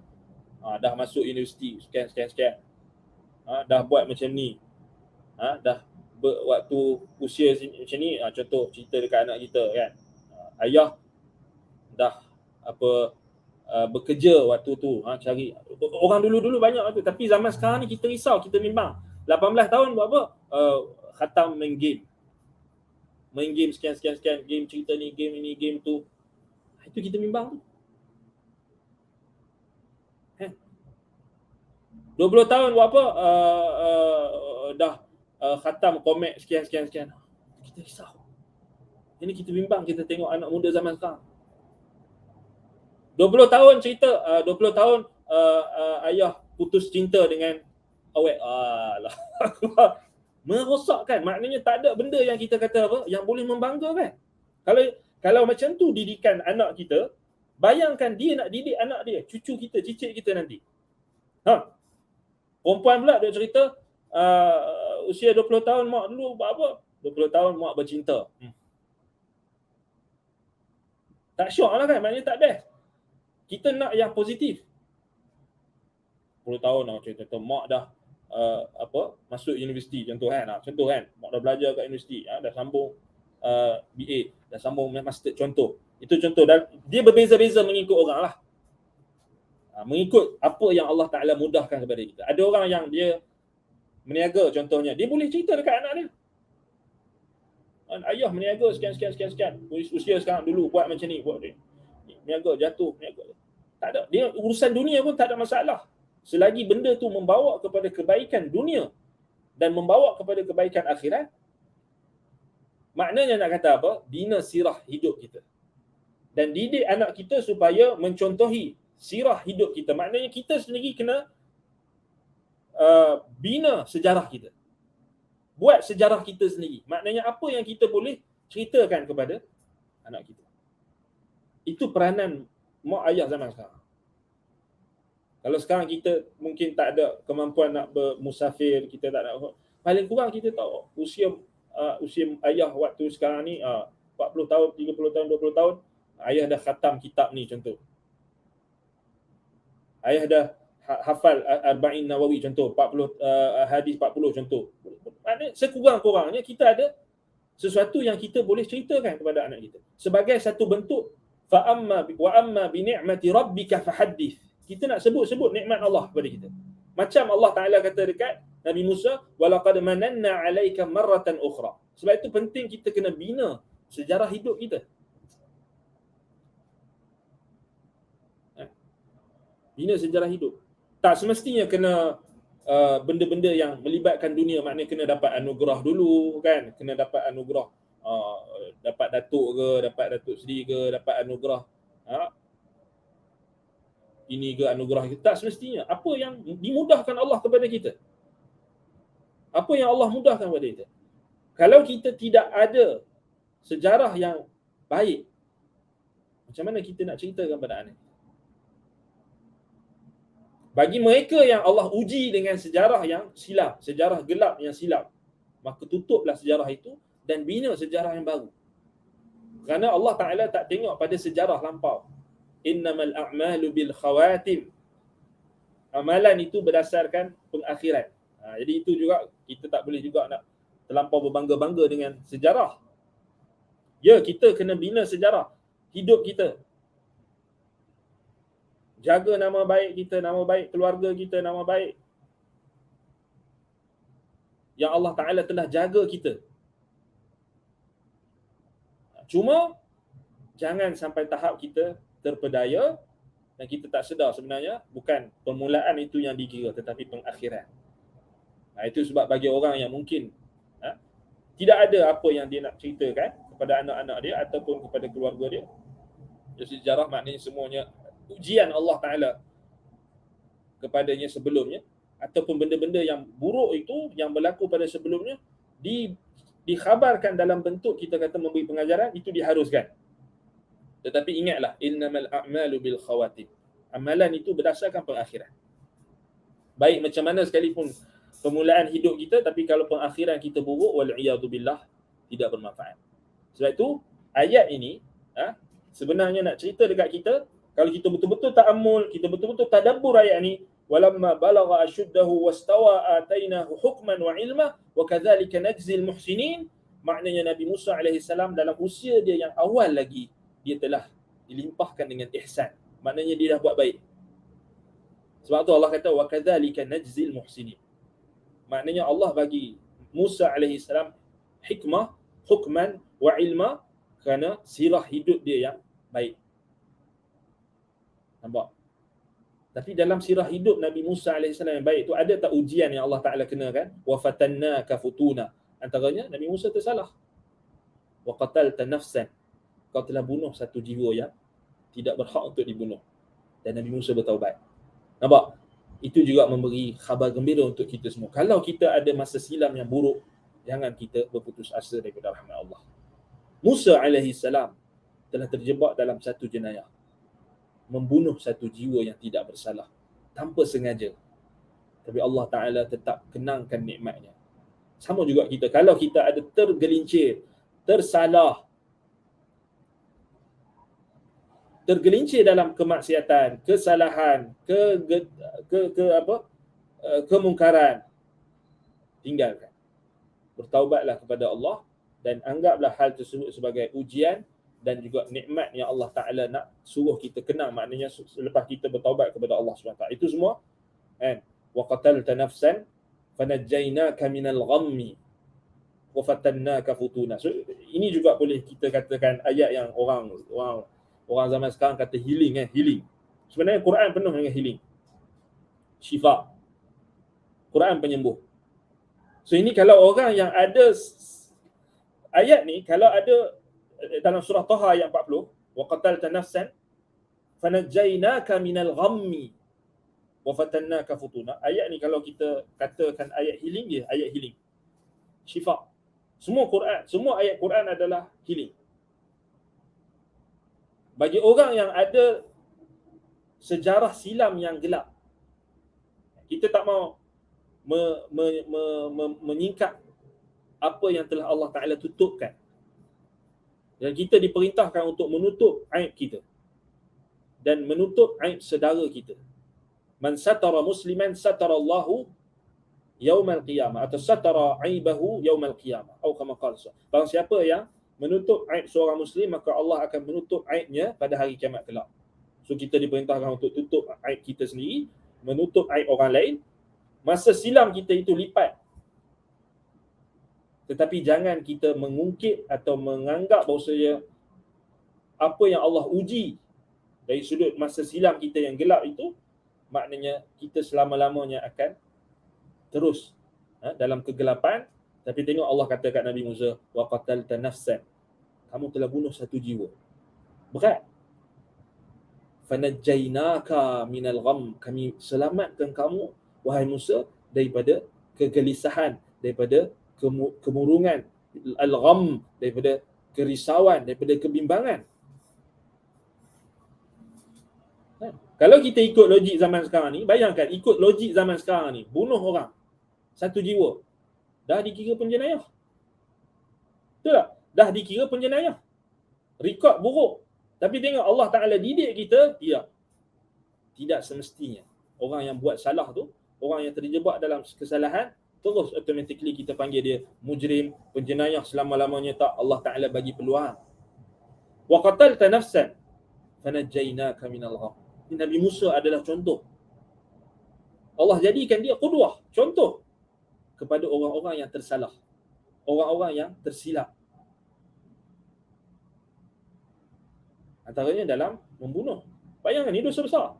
Speaker 1: dah masuk universiti sekian, dah buat macam ni, dah waktu usia macam ni, contoh cerita dekat anak kita kan, ayah dah bekerja waktu tu, cari orang dulu banyak waktu, tapi zaman sekarang ni kita risau, kita bimbang. 18 tahun buat apa? Khatam main game sekian, game cerita ni, game ini, game tu. Itu kita bimbang tu. 20 tahun buat apa? Dah khatam komik sekian. Kita risau. Ini kita bimbang, kita tengok anak muda zaman sekarang. 20 tahun cerita, 20 tahun ayah putus cinta dengan awet. Merosakkan, maknanya tak ada benda yang kita kata apa yang boleh membanggakan. Kalau macam tu didikan anak kita, bayangkan dia nak didik anak dia, cucu kita, cicit kita nanti. Perempuan pula dia cerita usia 20 tahun mak dulu buat apa? 20 tahun mak bercinta. Tak syok lah kan, maknanya tak best. Kita nak yang positif. 10 tahun lah cerita mak dah masuk universiti, contoh kan, mak dah belajar kat universiti, dah sambung BA, dah sambung master, contoh. Itu contoh, dan dia berbeza-beza mengikut orang lah. Mengikut apa yang Allah Ta'ala mudahkan kepada kita. Ada orang yang dia meniaga contohnya, dia boleh cerita dekat anak dia. Ayah meniaga sekian. Usia sekarang dulu buat macam ni, buat ni. Meniaga jatuh, meniaga. Tak ada. Dia urusan dunia pun tak ada masalah. Selagi benda tu membawa kepada kebaikan dunia dan membawa kepada kebaikan akhirat, maknanya nak kata apa? Bina sirah hidup kita. Dan didik anak kita supaya mencontohi sirah hidup kita. Maknanya kita sendiri kena bina sejarah kita. Buat sejarah kita sendiri. Maknanya apa yang kita boleh ceritakan kepada anak kita. Itu peranan mak ayah zaman sekarang. Kalau sekarang kita mungkin tak ada kemampuan nak bermusafir, kita tak nak, paling kurang kita tahu usia ayah waktu sekarang ni 40 tahun, 30 tahun, 20 tahun, ayah dah khatam kitab ni contoh. Ayah dah hafal Arba'in Nawawi contoh, 40 hadis 40 contoh. Maknanya sekurang-kurangnya kita ada sesuatu yang kita boleh ceritakan kepada anak kita. Sebagai satu bentuk wa amma bi ni'mati rabbika fahaddith. Kita nak sebut-sebut nikmat Allah kepada kita. Macam Allah Taala kata dekat Nabi Musa, walaqad mananna 'alaika marratan ukhra. Sebab itu penting kita kena bina sejarah hidup kita. Bina sejarah hidup. Tak semestinya kena benda-benda yang melibatkan dunia, maknanya kena dapat anugerah dulu kan, kena dapat anugerah dapat datuk ke, dapat datuk seri ke, dapat anugerah ini ke, anugerah kita. Tak semestinya. Apa yang dimudahkan Allah kepada kita, apa yang Allah mudahkan kepada kita. Kalau kita tidak ada sejarah yang baik, macam mana kita nak ceritakan kepada anak? Bagi mereka yang Allah uji dengan sejarah yang silap, sejarah gelap yang silap, maka tutuplah sejarah itu dan bina sejarah yang baru. Kerana Allah Ta'ala tak tengok pada sejarah lampau. Innamal a'malu bil khawatim. Amalan itu berdasarkan pengakhiran. Jadi itu juga, kita tak boleh juga nak terlampau berbangga-bangga dengan sejarah. Ya, kita kena bina sejarah hidup kita. Jaga nama baik kita, nama baik keluarga kita, nama baik yang Allah Ta'ala telah jaga kita. Cuma jangan sampai tahap kita terpedaya dan kita tak sedar sebenarnya bukan permulaan itu yang dikira, tetapi pengakhiran. Itu sebab bagi orang yang mungkin tidak ada apa yang dia nak ceritakan kepada anak-anak dia ataupun kepada keluarga dia, sejarah maknanya semuanya ujian Allah Ta'ala kepadanya sebelumnya, ataupun benda-benda yang buruk itu yang berlaku pada sebelumnya dikhabarkan dalam bentuk kita kata memberi pengajaran, itu diharuskan. Tetapi ingatlah, innamal a'malu bil khawatim. Amalan itu berdasarkan pengakhiran. Baik macam mana sekalipun permulaan hidup kita, tapi kalau pengakhiran kita buruk, wal'iyadzubillah, tidak bermanfaat. Sebab itu ayat ini sebenarnya nak cerita dekat kita, kalau kita betul-betul ta'ammul, kita betul-betul tadabbur ayat ni, walamma balagha ashuddahu wastawa atainahu hukman wa ilma wa kadzalika najzil muhsinin. Maknanya Nabi Musa alaihi salam dalam usia dia yang awal lagi, dia telah dilimpahkan dengan ihsan. Maknanya dia dah buat baik. Sebab tu Allah kata wa kadzalika najzil muhsinin. Maknanya Allah bagi Musa alaihi salam hikmah, hukman wa ilma, kerana sirah hidup dia yang baik. Nampak? Tapi dalam sirah hidup Nabi Musa AS yang baik tu, ada tak ujian yang Allah Ta'ala kenakan? Wa fatannaka futuna. Antaranya Nabi Musa tersalah. Wa qatalta nafsan. Kau telah bunuh satu jiwa yang tidak berhak untuk dibunuh. Dan Nabi Musa bertaubat. Nampak? Itu juga memberi khabar gembira untuk kita semua. Kalau kita ada masa silam yang buruk, jangan kita berputus asa daripada rahmat Allah. Musa AS telah terjebak dalam satu jenayah, membunuh satu jiwa yang tidak bersalah tanpa sengaja. Tapi Allah Ta'ala tetap kenangkan nikmatnya. Sama juga kita, kalau kita ada tergelincir, tergelincir dalam kemaksiatan, kesalahan, kemungkaran, tinggalkan. Bertaubatlah kepada Allah dan anggaplah hal tersebut sebagai ujian dan juga nikmat yang Allah Ta'ala nak suruh kita kenang, maknanya selepas kita bertaubat kepada Allah SWT. Itu semua kan. Wa qatalta nafsan fanajjaynaka minal ghammi wa fatannaka futuna. So ini juga boleh kita katakan ayat yang orang zaman sekarang kata healing healing. Sebenarnya Quran penuh dengan healing. Syifa. Quran penyembuh. So ini kalau orang yang ada ayat ni, kalau ada dalam surah Taha ayat 40, wa qatalta nafsan fanajjaynaka minal ghammi wa fatannaka futuna. Ayat ni kalau kita katakan ayat healing, dia ayat healing. Syifa. Semua Quran, semua ayat Quran adalah healing. Bagi orang yang ada sejarah silam yang gelap, kita tak mau menyingkap apa yang telah Allah Ta'ala tutupkan. Dan kita diperintahkan untuk menutup aib kita dan menutup aib saudara kita. Man satara musliman satara Allahu yaumal qiyamah, atau satara aibahu yaumal qiyamah, atau kama qala. Barang siapa yang menutup aib seorang muslim, maka Allah akan menutup aibnya pada hari kiamat kelak. So kita diperintahkan untuk tutup aib kita sendiri, menutup aib orang lain. Masa silam kita itu lipat, tetapi jangan kita mengungkit atau menganggap bahawasanya apa yang Allah uji dari sudut masa silam kita yang gelap itu, maknanya kita selama-lamanya akan terus dalam kegelapan. Tapi tengok Allah kata kat Nabi Musa, wa qatalta nafsan, kamu telah bunuh satu jiwa. Berat. Fanajjaynaka minal gham, kami selamatkan kamu wahai Musa daripada kegelisahan, daripada kemurungan, al-gham, daripada kerisauan, daripada kebimbangan. Kalau kita ikut logik zaman sekarang ni, bayangkan ikut logik zaman sekarang ni, bunuh orang satu jiwa dah dikira penjenayah. Betul tak? Dah dikira penjenayah. Rekod buruk. Tapi tengok Allah Ta'ala didik kita, tidak semestinya orang yang buat salah tu, orang yang terjebak dalam kesalahan, terus automatically kita panggil dia mujrim, penjenayah selama-lamanya. Tak, Allah Ta'ala bagi peluang. Wa qatalta nafsan fanajjaynaka minal gham. Nabi Musa adalah contoh. Allah jadikan dia qudwah, contoh kepada orang-orang yang tersalah, orang-orang yang tersilap. Antaranya dalam membunuh. Bayangkan, ini dosa besar.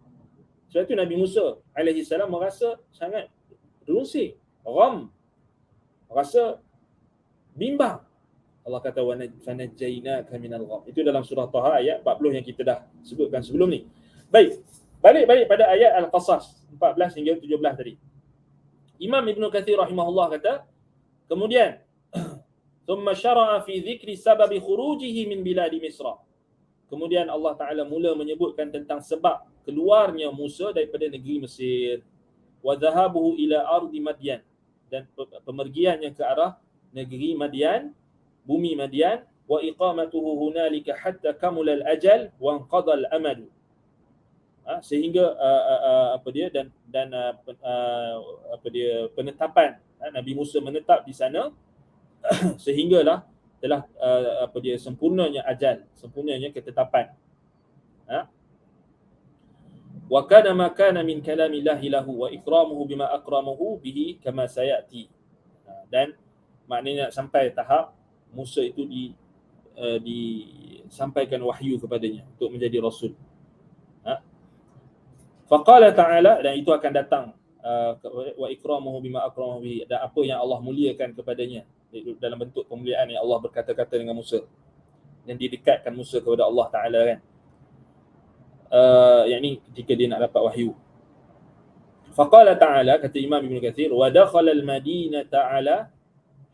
Speaker 1: Sebab itu Nabi Musa AS merasa sangat rusing, gham, rasa bimbang. Allah kata wa fanajjaynaka minal gham. Itu dalam surah Taha ayat 40 yang kita dah sebutkan sebelum ni. Baik, balik pada ayat Al-Qasas 14 hingga 17 tadi. Imam Ibn Kathir rahimahullah kata, kemudian thumma syara'a fi dhikri sababi khurujihi min biladi Misra. Kemudian Allah Ta'ala mula menyebutkan tentang sebab keluarnya Musa daripada negeri Mesir. Wa dhahabuhu ila ardi Madyan, dan pemergiannya ke arah negeri Madyan, bumi Madyan. Wa iqamatuhu hunalika hatta kamula al-ajal wa anqadha al-amad. Sehingga penetapan Nabi Musa menetap di sana sehinggalah telah sempurnanya ajal, sempurnanya ketetapan. Wa kana ma kana min kalamillahi lahu wa ikramuhu bima akramahu bihi kama sayati. Dan maknanya sampai tahap Musa itu disampaikan wahyu kepadanya untuk menjadi rasul. Faqala ta'ala, dan itu akan datang wa ikramuhu bima akramahu bihi, dan apa yang Allah muliakan kepadanya dalam bentuk pemuliaan yang Allah berkata-kata dengan Musa dan didekatkan Musa kepada Allah Ta'ala kan. Yang ni ketika dia nak dapat wahyu. Faqala ta'ala, kata Imam Ibn Kathir, wa dakhala al-madinata ala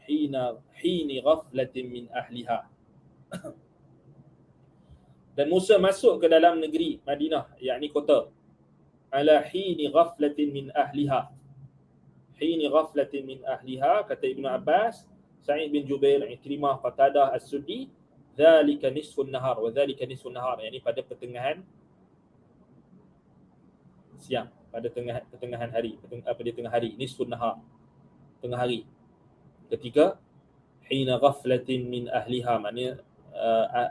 Speaker 1: hini ghaflatin min ahliha. Dan Musa masuk ke dalam negeri Madinah, yakni kota, ala hini ghaflatin min ahliha. Hini ghaflatin min ahliha, kata Ibn Abbas, Sa'id bin Jubair, Ikrimah, Qatadah, As-Suddi, dhalika nisfun nahar, wa dhalika nisfun nahar, yakni pada pertengahan siang, pada pertengahan hari, di tengah hari, nisfun nahar, tengah hari. Ketika hina ghaflatin min ahliha, maknanya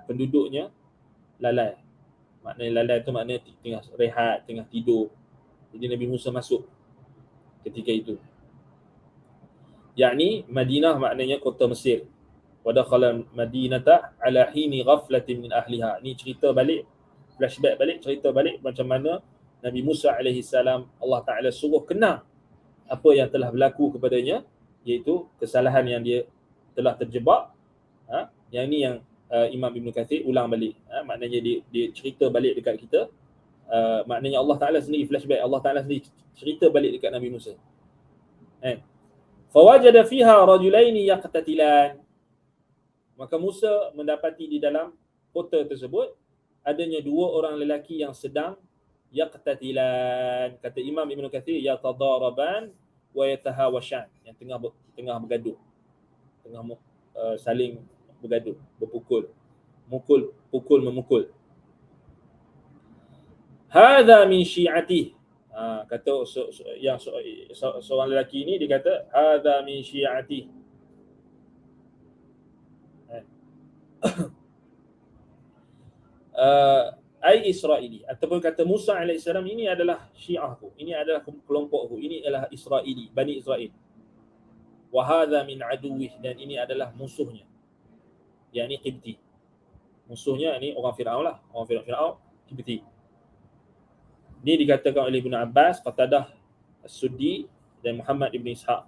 Speaker 1: penduduknya lalai. Maknanya lalai tu maknanya tengah rehat, tengah tidur. Jadi Nabi Musa masuk ketika itu. Yakni Madinah maknanya kota Mesir. Wa dakhala Madinata ala hini ghaflatin min ahliha. Ni cerita balik, flashback balik, cerita balik macam mana Nabi Musa alaihi salam Allah Taala suruh kenang apa yang telah berlaku kepadanya, iaitu kesalahan yang dia telah terjebak. Yang ni yang Imam Ibn Kathir ulang balik. Maknanya dia cerita balik dekat kita. Maknanya Allah Taala sendiri flashback, Allah Taala sendiri cerita balik dekat Nabi Musa. Fawajada fiha rajulaini yaqtatilan. Maka Musa mendapati di dalam kota tersebut adanya dua orang lelaki yang sedang yaqtatilan. Kata Imam Ibn Kathir, yatadaraban wa yatahawashan, yang tengah bergaduh, tengah saling bergaduh, berpukul, pukul memukul. Hadza min syi'ati. Kata seorang lelaki ini, dia kata hadza min syi'ati. Ai Israeli, ataupun kata Musa AS, ini adalah syiahku, ini adalah kelompokku, ini adalah Israeli, Bani Israel. Wa hadza min aduwih, dan ini adalah musuhnya, yakni Qibti. Musuhnya ini orang Firaun lah, orang Firaun Qibti. Ini dikatakan oleh Ibn Abbas, Qatadah As-Suddi dan Muhammad Ibn Ishaq.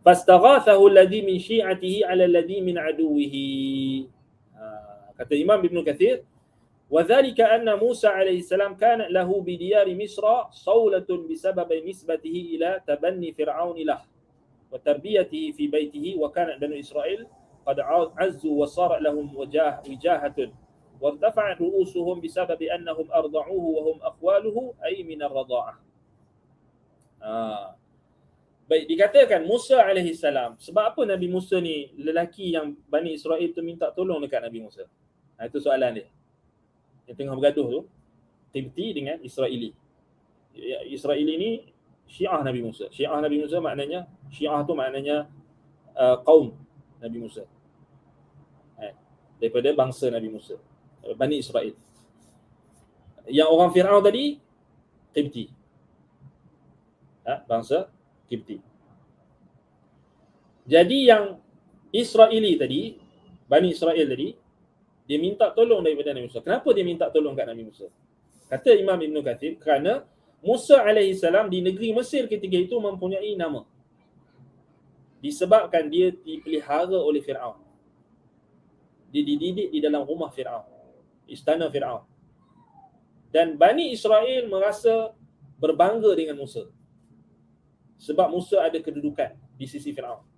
Speaker 1: Fastaghathahu alladhi min syi'atihi ala alladhi min aduwihi. Kata Imam Ibn Kathir, وذلك أن موسى عليه السلام كان له بديار مصر صولة بسبب نسبته إلى تبني فرعون له وتربيته في بيته، وكان بنو إسرائيل قد عزوا وصار لهم وجاهة وارتفعت رؤوسهم بسبب أنهم أرضعوه وهم أخواله أي من الرضاعة. Baik, dikatakan Musa alaihi salam. Sebab apa Nabi Musa ni, lelaki yang Bani Israel tu minta tolong dekat Nabi Musa? Itu soalan dia. Yang tengah bergaduh tu, Qibti dengan Israeli. Israeli ni Syiah Nabi Musa. Syiah Nabi Musa maknanya, Syiah tu maknanya kaum Nabi Musa. Daripada bangsa Nabi Musa, Bani Israel. Yang orang Firaun tadi Qibti. Bangsa Qibti. Jadi yang Israeli tadi, Bani Israel tadi, dia minta tolong daripada Nabi Musa. Kenapa dia minta tolong kat Nabi Musa? Kata Imam Ibn Kathir, kerana Musa AS di negeri Mesir ketika itu mempunyai nama. Disebabkan dia dipelihara oleh Firaun. Dia dididik di dalam rumah Firaun, istana Firaun. Dan Bani Israel merasa berbangga dengan Musa. Sebab Musa ada kedudukan di sisi Firaun.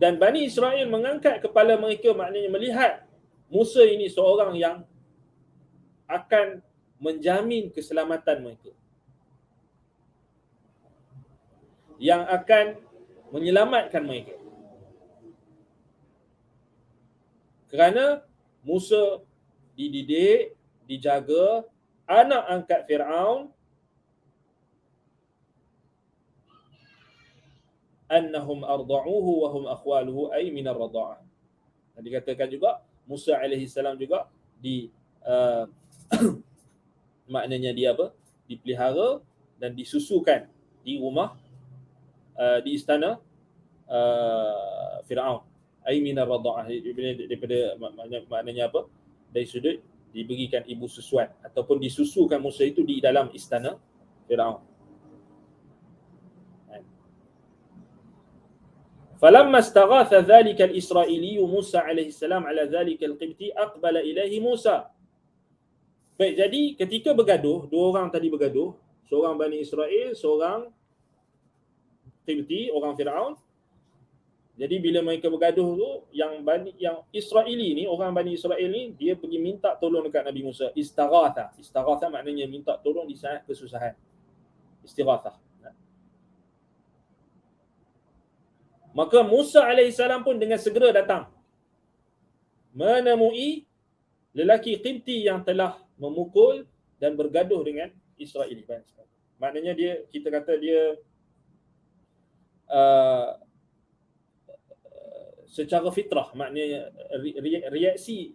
Speaker 1: Dan Bani Israel mengangkat kepala mereka, maknanya melihat Musa ini seorang yang akan menjamin keselamatan mereka, yang akan menyelamatkan mereka. Kerana Musa dididik, dijaga, anak angkat Firaun, annahum arda'uhu wa hum akhwaluhu ay min ar-radha'ah. Dikatakan juga Musa alaihi salam juga maknanya dia dipelihara dan disusukan di rumah, di istana Firaun, ay min ar-radha'ah, daripada maknanya apa? Dari sudut diberikan ibu susuan ataupun disusukan Musa itu di dalam istana Firaun. فلما استغاث ذلك الإسرائيلي موسى عليه السلام على ذلك القبطي أقبل إليه موسى. Baik, jadi ketika bergaduh, dua orang tadi bergaduh, seorang Bani Israel, seorang Qibti, orang Firaun. Jadi bila mereka bergaduh tu, yang Israeli ni, orang Bani Israel ni, dia pergi minta tolong dekat Nabi Musa. Istaghatha. Istaghatha maknanya minta tolong di saat kesusahan. Istighathah. Maka Musa AS pun dengan segera datang menemui lelaki Qibti yang telah memukul dan bergaduh dengan Israeli. Maknanya kita kata dia secara fitrah, maknanya reaksi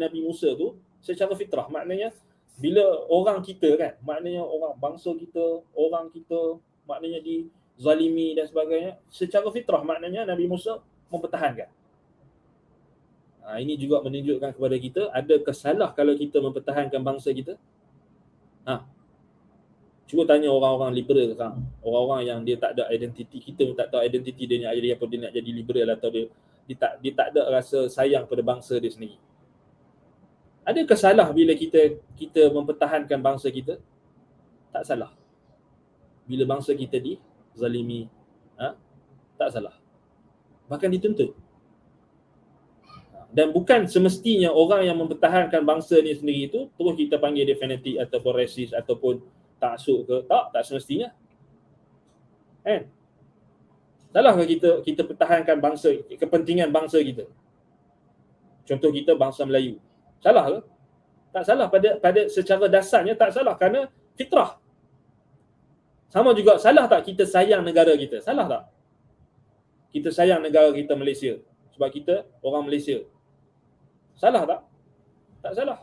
Speaker 1: Nabi Musa tu secara fitrah, maknanya bila orang kita kan, maknanya orang bangsa kita, orang kita maknanya dizalimi dan sebagainya, secara fitrah maknanya Nabi Musa mempertahankan. Ini juga menunjukkan kepada kita, adakah salah kalau kita mempertahankan bangsa kita? Cuba tanya orang-orang liberal sekarang, orang-orang yang dia tak ada identiti, kita pun tak tahu identiti dia nak jadi apa, dia nak jadi liberal atau dia tak ada rasa sayang pada bangsa dia sendiri. Adakah salah bila kita mempertahankan bangsa kita? Tak salah. Bila bangsa kita dizalimi, tak salah. Bahkan dituntut. Dan bukan semestinya orang yang mempertahankan bangsa ni sendiri itu terus kita panggil dia fanatik ataupun rasis ataupun taksub ke. Tak semestinya. Kan? Salahkah kita pertahankan bangsa, kepentingan bangsa kita? Contoh kita bangsa Melayu. Salah ke? Tak salah, pada secara dasarnya tak salah kerana fitrah. Sama juga, salah tak kita sayang negara kita? Salah tak? Kita sayang negara kita Malaysia sebab kita orang Malaysia. Salah tak? Tak salah.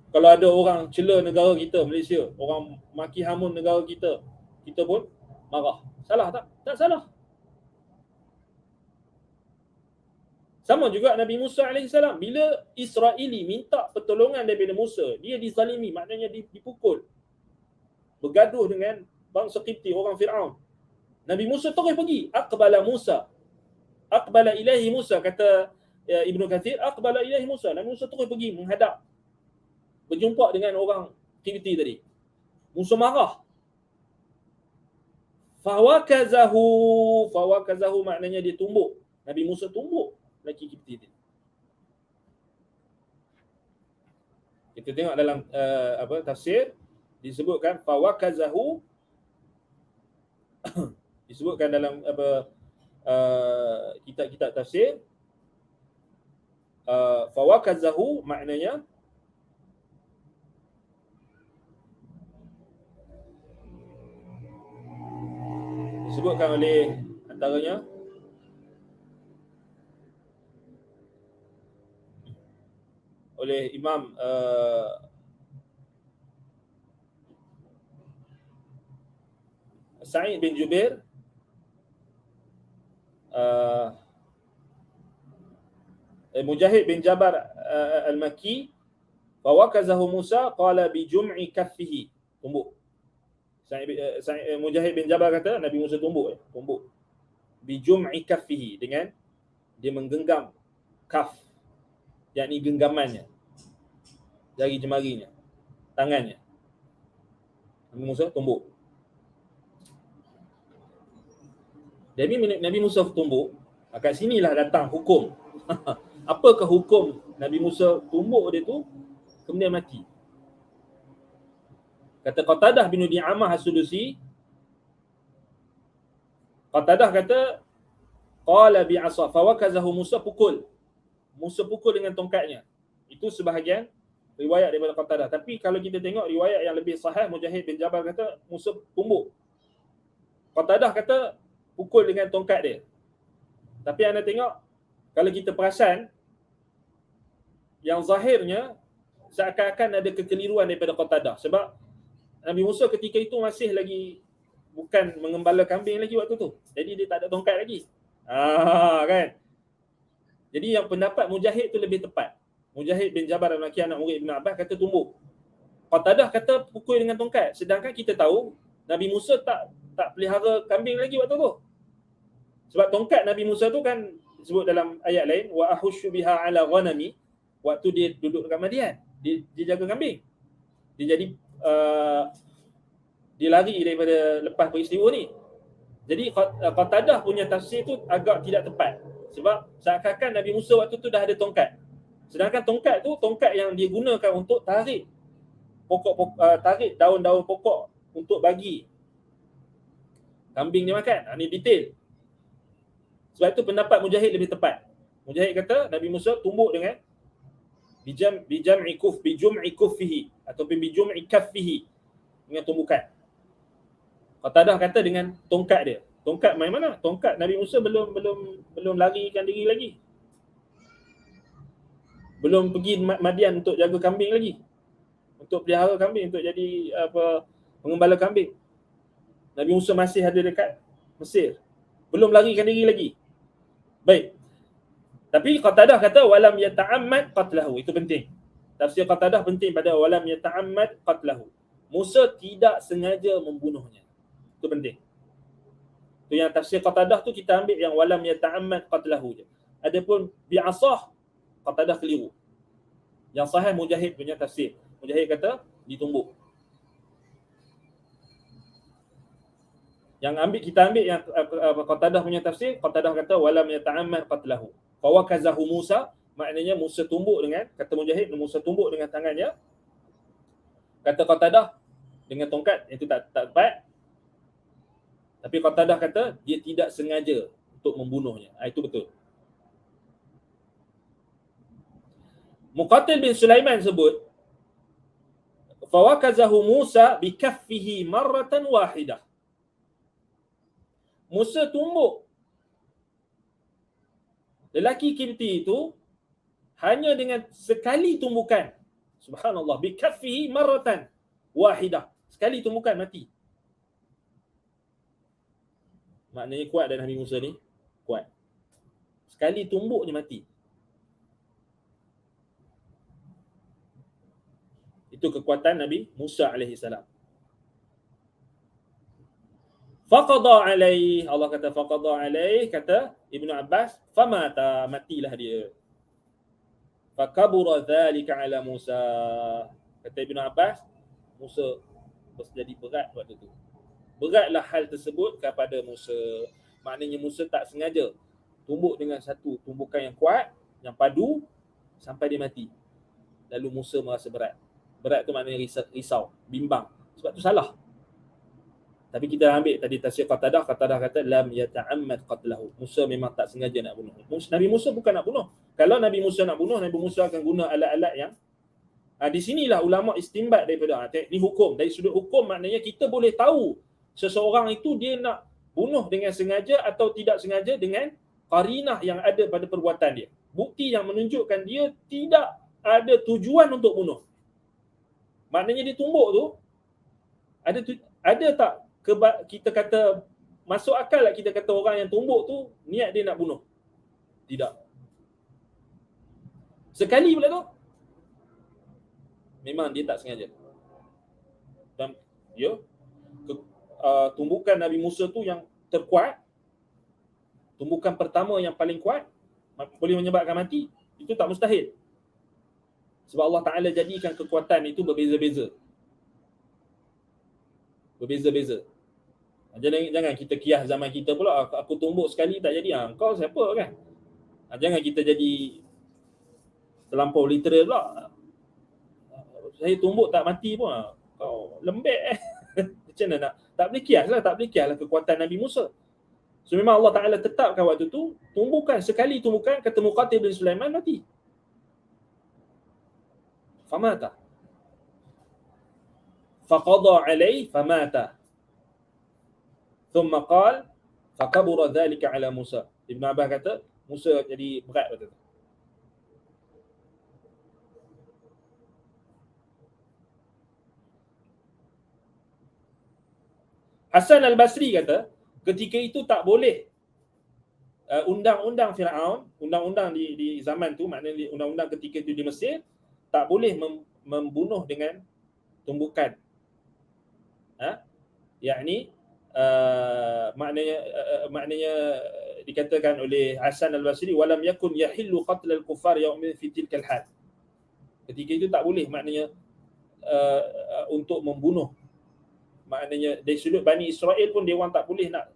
Speaker 1: Kalau ada orang cela negara kita Malaysia, orang maki hamun negara kita, kita pun marah. Salah tak? Tak salah. Sama juga Nabi Musa AS. Bila Israeli minta pertolongan daripada Musa, dia dizalimi, maknanya dipukul. Bergaduh dengan bangsa Qibti, orang Fir'aun. Nabi Musa terus pergi. Aqbala ilahi Musa, kata Ibnu Kathir, aqbala ilahi Musa. Nabi Musa terus pergi menghadap, berjumpa dengan orang Qibti tadi. Musa marah. Fawakazahu maknanya dia tumbuk. Nabi Musa tumbuk lelaki Qibti tadi. Kita tengok dalam tafsir disebutkan fawakazahu disebutkan dalam kitab-kitab tafsir, fawakazahu maknanya disebutkan oleh antaranya oleh Imam Sa'id bin Jubair, Mujahid bin Jabar al-Makki, fawakazahu Musa qala bi jum'i kaffihi, tumbuk. Mujahid bin Jabar kata Nabi Musa tumbuk bi jum'i kaffihi, dengan dia menggenggam kaf, yakni genggamannya, jari jemarinya, tangannya. Nabi Musa tumbuk. Jadi Nabi Musa tumbuk, kat sinilah datang hukum. Apakah hukum Nabi Musa tumbuk dia tu kemudian mati? Kata Qatadah bin Di'amah As-Sudusi, Qatadah kata qala bi'asa fawakazahu Musa, pukul. Musa pukul dengan tongkatnya. Itu sebahagian riwayat daripada Qatadah. Tapi kalau kita tengok riwayat yang lebih sahih, Mujahid bin Jabal kata Musa tumbuk. Qatadah kata pukul dengan tongkat dia. Tapi anda tengok, kalau kita perasan, yang zahirnya seakan-akan ada kekeliruan daripada Qatadah. Sebab Nabi Musa ketika itu masih lagi bukan mengembala kambing lagi waktu tu. Jadi dia tak ada tongkat lagi. Kan? Jadi yang pendapat Mujahid tu lebih tepat. Mujahid bin Jabar al-Makki, anak murid Ibn Abbas, kata tumbuk. Qatadah kata pukul dengan tongkat. Sedangkan kita tahu Nabi Musa tak pelihara kambing lagi waktu tu. Sebab tongkat Nabi Musa tu kan disebut dalam ayat lain, wa ahushu biha ala ghanami, waktu dia duduk dekat Madian, dia jaga kambing. Dia jadi dia lari daripada lepas peristiwa ni. Jadi Qatadah punya tafsir tu agak tidak tepat. Sebab seakan-akan Nabi Musa waktu tu dah ada tongkat. Sedangkan tongkat tu tongkat yang dia gunakan untuk tarik tarik daun-daun pokok untuk bagi kambing dia makan. Ini detail. Sebab itu pendapat Mujahid lebih tepat. Mujahid kata Nabi Musa tumbuk dengan bijum'i kuffihi ataupun bijum'i kaffihi, dengan tumbukan. Qatadah kata dengan tongkat dia. Tongkat main mana? Tongkat Nabi Musa belum larikan diri lagi. Belum pergi Madian untuk jaga kambing lagi. Untuk pelihara kambing, untuk jadi pengembala kambing. Nabi Musa masih ada dekat Mesir. Belum larikan diri lagi. Baik. Tapi Qatadah kata walam yata'ammad qatlahu. Itu penting. Tafsir Qatadah penting pada walam yata'ammad qatlahu. Musa tidak sengaja membunuhnya. Itu penting. Tu yang tafsir Qatadah tu kita ambil yang walam yata'ammad qatlahu je. Adapun bi'asah Qatadah keliru. Yang sahih Mujahid punya tafsir. Mujahid kata ditumbuk. Yang kita ambil yang Qatadah punya tafsir, Qatadah kata walam yata'ammad qatlahu. Fawakazahu Musa, maknanya Musa tumbuk dengan, kata Mujahid, Musa tumbuk dengan tangannya. Kata Qatadah dengan tongkat, itu tak tepat. Tapi Qatadah kata dia tidak sengaja untuk membunuhnya. Itu betul. Muqatil bin Sulaiman sebut fawakazahu Musa bikaffihi marratan wahidah. Musa tumbuk lelaki Kipti itu hanya dengan sekali tumbukan. Subhanallah, bikaffihi marratan wahidah. Sekali tumbukan mati. Maknanya kuat dah Nabi Musa ni. Kuat. Sekali tumbuk dia mati. Itu kekuatan Nabi Musa alaihi salam. Faqada alaih, Allah kata faqada alaih, kata Ibnu Abbas, famata, matilah dia. Fakabura dhalika ala Musa. Kata Ibnu Abbas, Musa jadi berat waktu tu. Beratlah hal tersebut kepada Musa. Maknanya Musa tak sengaja tumbuk dengan satu tumbukan yang kuat, yang padu, sampai dia mati. Lalu Musa merasa berat. Berat tu maknanya risau, bimbang. Sebab tu salah. Tapi kita ambil tadi tafsir Qatadah kata lam yata'ammad qatlahu. Musa memang tak sengaja nak bunuh. Nabi Musa bukan nak bunuh. Kalau Nabi Musa nak bunuh, Nabi Musa akan guna alat-alat yang di sinilah ulama istinbat daripada ni hukum. Dari sudut hukum maknanya kita boleh tahu seseorang itu dia nak bunuh dengan sengaja atau tidak sengaja dengan qarinah yang ada pada perbuatan dia. Bukti yang menunjukkan dia tidak ada tujuan untuk bunuh. Maknanya dia tumbuk tu ada tak kita kata masuk akal tak kita kata orang yang tumbuk tu niat dia nak bunuh? Tidak. Sekali pula tu memang dia tak sengaja. Dan tumbukan Nabi Musa tu yang terkuat, tumbukan pertama yang paling kuat, boleh menyebabkan mati, itu tak mustahil. Sebab Allah Ta'ala jadikan kekuatan itu berbeza-beza. Berbeza-beza. Jangan kita kias zaman kita pula, aku tumbuk sekali tak jadi, kau siapa kan? Jangan kita jadi terlampau literal pula. Saya tumbuk tak mati pun, kau lembek macam mana nak? Tak boleh kiaslah kekuatan Nabi Musa. So memang Allah Ta'ala tetapkan waktu tu, sekali tumbukan, kata Muqatil bin Sulaiman mati. Famata. Faqada alaih famata. Thumma qal faqabura dhalika ala Musa. Ibn Abbas kata Musa jadi berat waktu tu. Hasan al-Basri kata ketika itu tak boleh undang-undang Firaun, undang-undang di zaman tu, maknanya undang-undang ketika itu di Mesir, tak boleh membunuh dengan tumbukan. Yakni maknanya dikatakan oleh Hasan al-Basri walam yakun yahillu qatl al-kuffar yawmin fi tilka al-hal. Ketika itu tak boleh maknanya untuk membunuh. Maknanya dari sudut Bani Israel pun dia orang tak boleh nak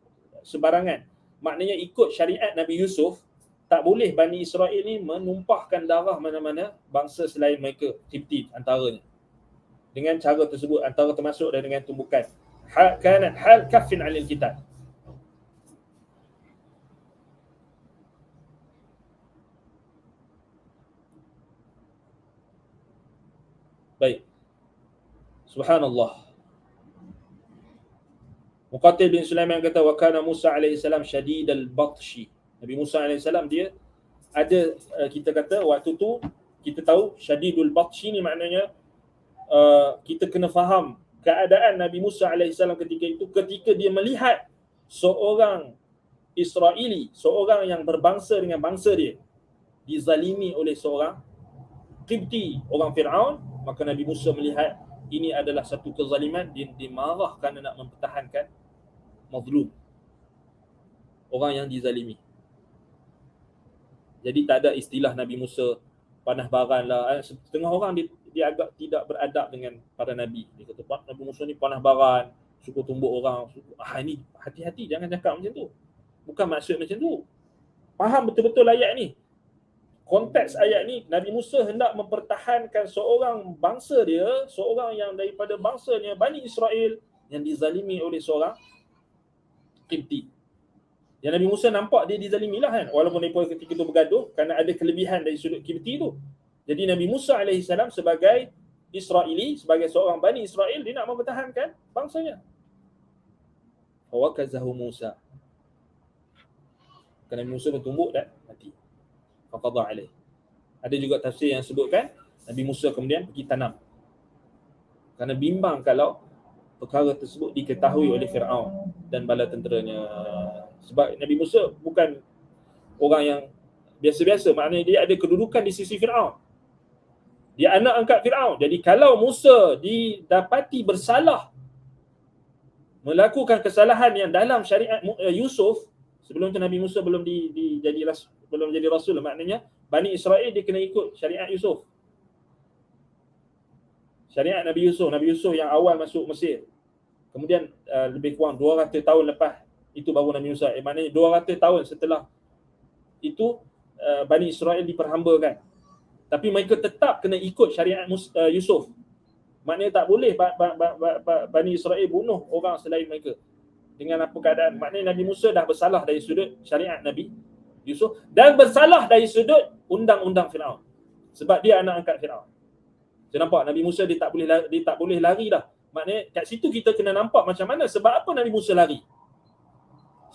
Speaker 1: sebarangan. Maknanya ikut syariat Nabi Yusuf, tak boleh Bani Israel ni menumpahkan darah mana-mana bangsa selain mereka, Kipti antaranya. Dengan cara tersebut, antara termasuk dan dengan tumbukan. Kanat hal kafin 'alil kitab. Baik. Subhanallah. Muqatil bin Sulaiman kata wa kana Musa alaihi salam syadidal batshi. Nabi Musa alaihi salam dia ada kita kata waktu tu kita tahu syadidul batshi ni maknanya kita kena faham keadaan Nabi Musa AS ketika itu, ketika dia melihat seorang Israeli, seorang yang berbangsa dengan bangsa dia, dizalimi oleh seorang Qibti, orang Fir'aun, maka Nabi Musa melihat ini adalah satu kezaliman, dia marah kerana nak mempertahankan mazlum, orang yang dizalimi. Jadi tak ada istilah Nabi Musa panah baran lah. Setengah orang dia agak tidak beradab dengan para Nabi. Dia kata, Nabi Musa ni panah baran, suka tumbuk orang. Ini hati-hati, jangan cakap macam tu. Bukan maksud macam tu. Faham betul-betul ayat ni. Konteks ayat ni, Nabi Musa hendak mempertahankan seorang bangsa dia, seorang yang daripada bangsanya Bani Israel, yang dizalimi oleh seorang Qibti. Yang Nabi Musa nampak dia dizalimi lah kan. Walaupun mereka ketika itu bergaduh, kerana ada kelebihan dari sudut Qibti tu. Jadi Nabi Musa AS sebagai Israeli, sebagai seorang Bani Israel, dia nak mempertahankan bangsanya. Fawakazahu Musa. Kerana Nabi Musa bertumbuk dan mati. Faqadha alaih. Ada juga tafsir yang sebutkan Nabi Musa kemudian pergi tanam. Kerana bimbang kalau perkara tersebut diketahui oleh Fir'aun dan bala tenteranya. Sebab Nabi Musa bukan orang yang biasa-biasa, maknanya dia ada kedudukan di sisi Fir'aun. Dia anak angkat Fir'aun. Jadi kalau Musa didapati bersalah, melakukan kesalahan yang dalam syariat Yusuf, sebelum tu Nabi Musa belum jadi rasul, maknanya Bani Israel dia kena ikut syariat Yusuf. Syariat Nabi Yusuf yang awal masuk Mesir. Kemudian lebih kurang 200 tahun lepas itu baru Nabi Musa. Maknanya 200 tahun setelah itu Bani Israel diperhambakan. Tapi mereka tetap kena ikut syariat Yusuf. Maknanya tak boleh Bani Israel bunuh orang selain mereka. Dengan apa keadaan? Maknanya Nabi Musa dah bersalah dari sudut syariat Nabi Yusuf dan bersalah dari sudut undang-undang Fir'aun. Sebab dia anak angkat Fir'aun. Saya nampak Nabi Musa dia tak boleh lari dah. Maknanya kat situ kita kena nampak macam mana sebab apa Nabi Musa lari.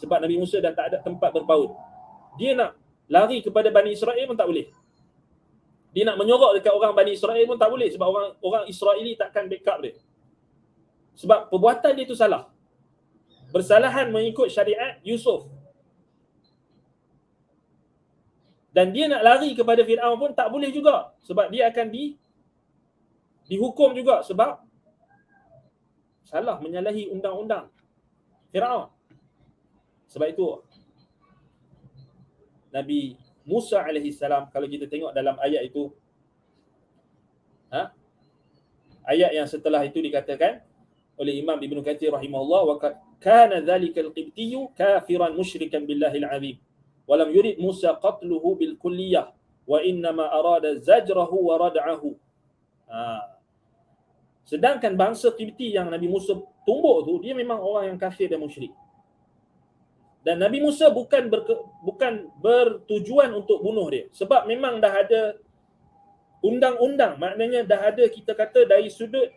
Speaker 1: Sebab Nabi Musa dah tak ada tempat berpaut. Dia nak lari kepada Bani Israel pun tak boleh. Dia nak menyorok dekat orang Bani Israel pun tak boleh sebab orang Israeli takkan backup dia. Sebab perbuatan dia tu salah. Bersalahan mengikut syariat Yusuf. Dan dia nak lari kepada Fir'aun pun tak boleh juga sebab dia akan dihukum juga sebab salah menyalahi undang-undang Fir'aun. Sebab itu Nabi Musa AS, kalau kita tengok dalam ayat itu, ayat yang setelah itu dikatakan oleh Imam Ibn Kathir rahimahullah, wa kana dzalikal qibtiyyu kafiran musyrikan billahil azim wa lam yurid Musa qatluhu bil kulliyah wa innama arada zajrahu wa rad'ahu. Sedangkan bangsa Qibti yang Nabi Musa tumbuk tu, dia memang orang yang kafir dan musyrik. Dan Nabi Musa bukan bertujuan untuk bunuh dia. Sebab memang dah ada undang-undang. Maknanya dah ada, kita kata dari sudut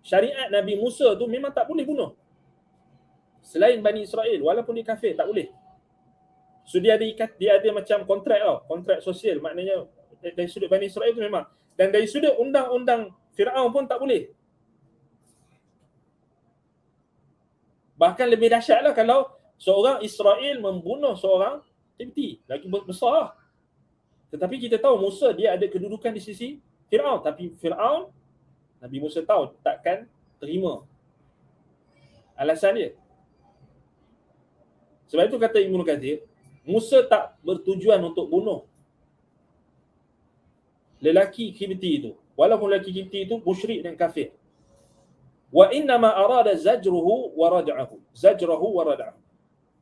Speaker 1: syariat Nabi Musa tu memang tak boleh bunuh selain Bani Israel. Walaupun dia kafir, tak boleh. So dia ada macam kontrak tau. Kontrak sosial. Maknanya dari sudut Bani Israel tu memang. Dan dari sudut undang-undang Fir'aun pun tak boleh. Bahkan lebih dahsyat lah kalau seorang Israel membunuh seorang Qibti. Lagi besar lah. Tetapi kita tahu Musa dia ada kedudukan di sisi Fir'aun. Tapi Fir'aun, Nabi Musa tahu takkan terima alasan dia. Sebab itu kata Ibn Kathir, Musa tak bertujuan untuk bunuh lelaki Qibti itu. Walaupun lelaki Qibti itu musyrik dan kafir. Wa innama arada zajruhu wa rad'ahu.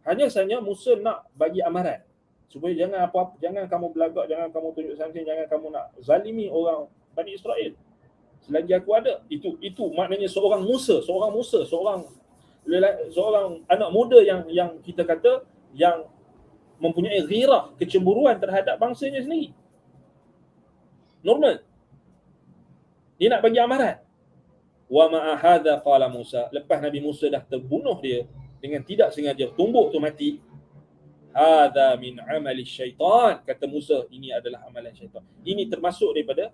Speaker 1: Hanya saja Musa nak bagi amaran supaya jangan kamu belagak, jangan kamu tunjuk something, jangan kamu nak zalimi orang Bani Israel selagi aku ada. Itu maknanya seorang anak muda yang kita kata yang mempunyai ghirah, kecemburuan terhadap bangsanya sendiri. Normal. Dia nak bagi amaran. Wa ma'a hadza qala Musa. Lepas Nabi Musa dah terbunuh dia, dengan tidak sengaja tumbuk tu mati, hadza min amali syaitan, kata Musa, ini adalah amalan syaitan. Ini termasuk daripada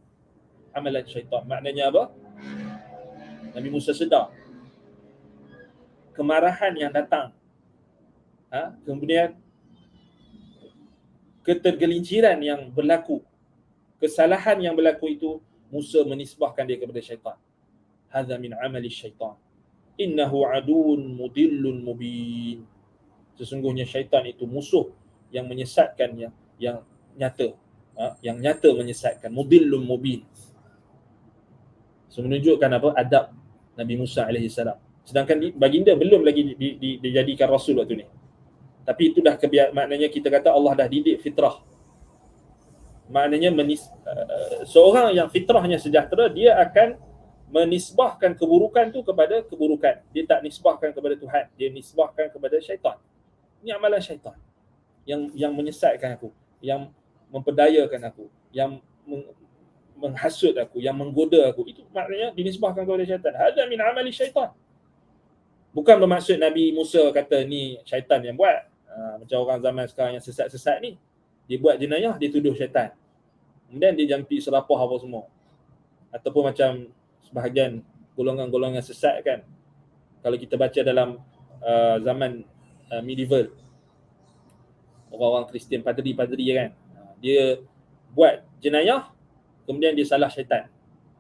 Speaker 1: amalan syaitan. Maknanya apa? Nabi Musa sedar kemarahan yang datang, kemudian ketergelinciran yang berlaku, kesalahan yang berlaku itu, Musa menisbahkan dia kepada syaitan. Hadza min amali syaitan. Innahu aduun mudillun mubin. Sesungguhnya syaitan itu musuh yang menyesatkan, yang nyata, yang nyata menyesatkan. Mudillun mubin. So, menunjukkan apa? Adab Nabi Musa AS. Sedangkan baginda belum lagi dijadikan Rasul waktu ni. Tapi itu dah maknanya kita kata Allah dah didik fitrah. Maknanya seorang yang fitrahnya sejahtera, dia akan menisbahkan keburukan tu kepada keburukan. Dia tak nisbahkan kepada Tuhan, dia nisbahkan kepada syaitan. Ini amalan syaitan yang menyesatkan aku, yang memperdayakan aku, yang menghasut aku, yang menggoda aku. Itu maknanya dinisbahkan kepada syaitan. Hadza min amali syaitan. Bukan bermaksud Nabi Musa kata ni syaitan yang buat. Macam orang zaman sekarang yang sesat-sesat ni, dia buat jenayah, dia tuduh syaitan, kemudian dia jampi serapah apa semua. Ataupun macam sebahagian golongan-golongan sesat kan, kalau kita baca dalam zaman medieval, orang-orang Kristian, padri-padri kan, dia buat jenayah, kemudian dia salah syaitan.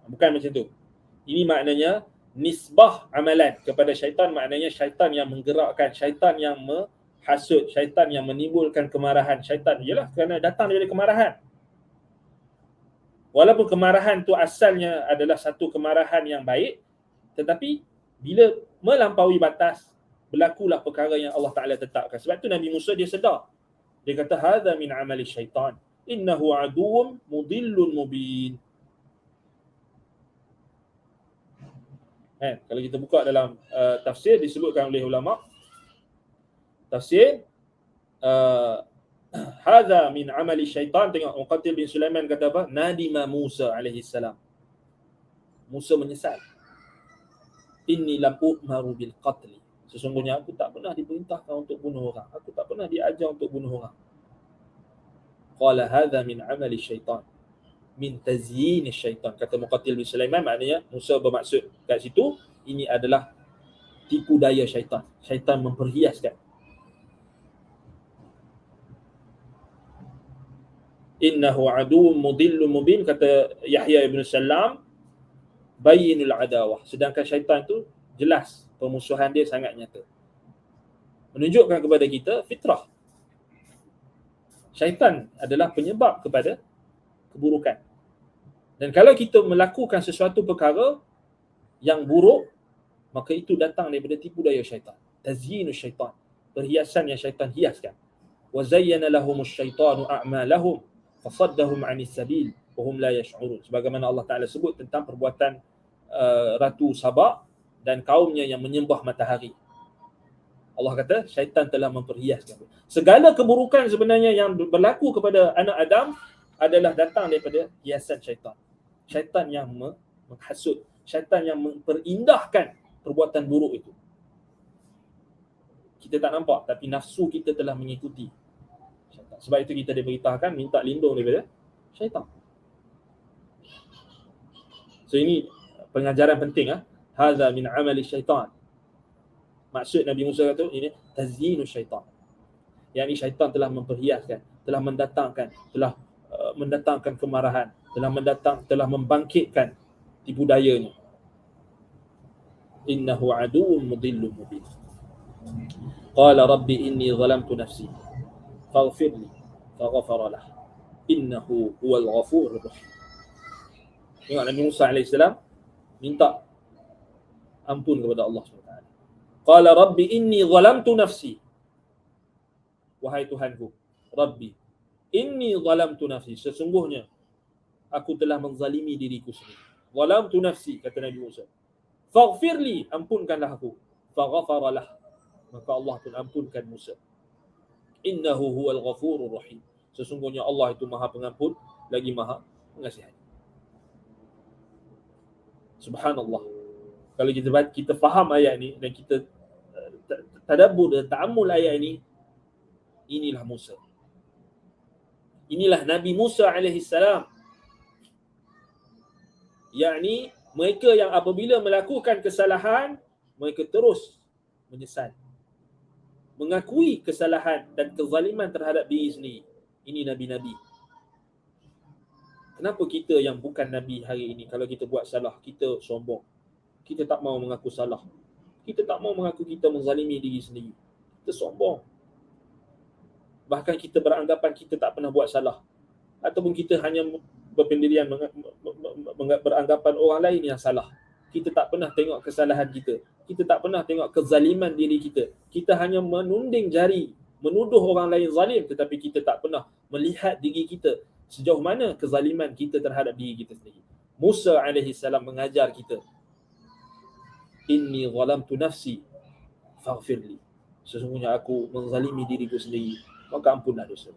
Speaker 1: Bukan macam tu. Ini maknanya nisbah amalan kepada syaitan, maknanya syaitan yang menggerakkan, syaitan yang menghasut, syaitan yang menimbulkan kemarahan. Syaitan ialah kerana datang daripada kemarahan. Walaupun kemarahan tu asalnya adalah satu kemarahan yang baik, tetapi bila melampaui batas, berlakulah perkara yang Allah Ta'ala tetapkan. Sebab tu Nabi Musa dia sedar. Dia kata, hadza min amali syaitan. Innahu aduun mudillun mubin. Kalau kita buka dalam tafsir, disebutkan oleh ulama tafsir, hadza min amali syaitan. Tengok Muqatil bin Sulaiman kata apa? Nadima Musa alaihi salam. Musa menyesal. Inni lam u'maru bil qatli. Sesungguhnya aku tak pernah diperintahkan untuk bunuh orang. Aku tak pernah diajar untuk bunuh orang. Qala hadza min amali syaitan. Min tazyin syaitan. Kata Muqatil bin Sulaiman, maknanya Musa bermaksud kat situ, ini adalah tipu daya syaitan. Syaitan memperhiaskan. Innahu aduun mudillun mubin, kata Yahya ibn Salam, bayyinul adawah. Sedangkan syaitan tu jelas permusuhan dia sangat nyata. Menunjukkan kepada kita fitrah. Syaitan adalah penyebab kepada keburukan. Dan kalau kita melakukan sesuatu perkara yang buruk, maka itu datang daripada tipu daya syaitan. Tazyinus syaitan. Perhiasan yang syaitan hiaskan. Wa zayyana lahumus syaitanu a'malahum fasaddahum 'anis sabil wa hum la yash'urun. Sebagaimana Allah Taala sebut tentang perbuatan Ratu Sabak dan kaumnya yang menyembah matahari. Allah kata syaitan telah memperhiaskan. Segala keburukan sebenarnya yang berlaku kepada anak Adam adalah datang daripada hiasan syaitan. Syaitan yang menghasut, syaitan yang memperindahkan perbuatan buruk itu. Kita tak nampak, tapi nafsu kita telah mengikuti syaitan. Sebab itu kita diberitakan minta lindung daripada syaitan. So ini pengajaran penting. Hadza min amali syaitan. Maksud Nabi Musa kata ini tazyinus syaitan. Yang ini syaitan telah memperhiaskan, telah mendatangkan kemarahan, telah membangkitkan tipu dayanya. Innahu aduun mudillun mubin. Qala rabbi inni zalamtu nafsi faghfir li faghfara lah. Innahu huwal ghafurur rahim. Tengok Nabi Musa AS minta ampun kepada Allah SWT. Qala rabbi inni zalamtu nafsi. Wahai Tuhanku, Rabbi, inni zalamtu nafsi. Sesungguhnya aku telah menzalimi diriku sendiri. Zalamtu nafsi, kata Nabi Musa. Faghfirli, ampunkanlah aku. Faghfara lah. Maka Allah pun ampunkan Musa. Innahu huwal ghafurur rahim. Sesungguhnya Allah itu Maha Pengampun lagi Maha Pengasihani. Subhanallah. Kalau kita faham ayat ni dan kita tadabbur dan ta'ammul ayat ini, inilah Musa. Inilah Nabi Musa alaihi salam. Yakni mereka yang apabila melakukan kesalahan, mereka terus menyesal, mengakui kesalahan dan kezaliman terhadap diri sendiri. Ini Nabi-Nabi. Kenapa kita yang bukan Nabi hari ini, kalau kita buat salah, kita sombong, kita tak mau mengaku salah, kita tak mau mengaku kita menzalimi diri sendiri, kita sombong, bahkan kita beranggapan kita tak pernah buat salah, ataupun kita hanya berpendirian beranggapan orang lain yang salah. Kita tak pernah tengok kesalahan kita, kita tak pernah tengok kezaliman diri kita, kita hanya menunding jari, menuduh orang lain zalim, tetapi kita tak pernah melihat diri kita sejauh mana kezaliman kita terhadap diri kita sendiri. Musa alaihi salam mengajar kita, inni zalamtu nafsi faghfirli, sesungguhnya aku menzalimi diriku sendiri, maka ampunlah dosa.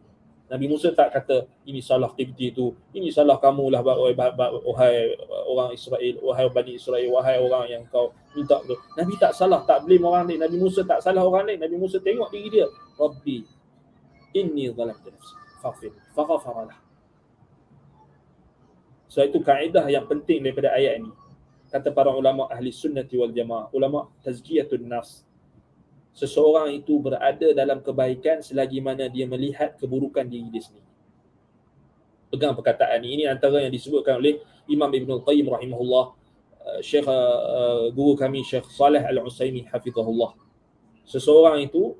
Speaker 1: Nabi Musa tak kata ini salah aktiviti itu, ini salah kamulah wahai orang Israel, wahai Bani Israel, wahai orang yang kau minta. Nabi tak salah, tak blame orang lain. Nabi Musa tak salah orang lain. Nabi Musa tengok diri dia, Rabbi inni zalamtu nafsi faghfirli. So itu kaedah yang penting daripada ayat ini. Kata para ulama ahli sunnati wal jamaah, ulama tazkiyatun nafs, seseorang itu berada dalam kebaikan selagi mana dia melihat keburukan diri dia sendiri. Pegang perkataan ini antara yang disebutkan oleh Imam Ibn Al-Qayyim rahimahullah, Syekh guru kami Syekh Saleh Al-Utsaimin hafizahullah. Seseorang itu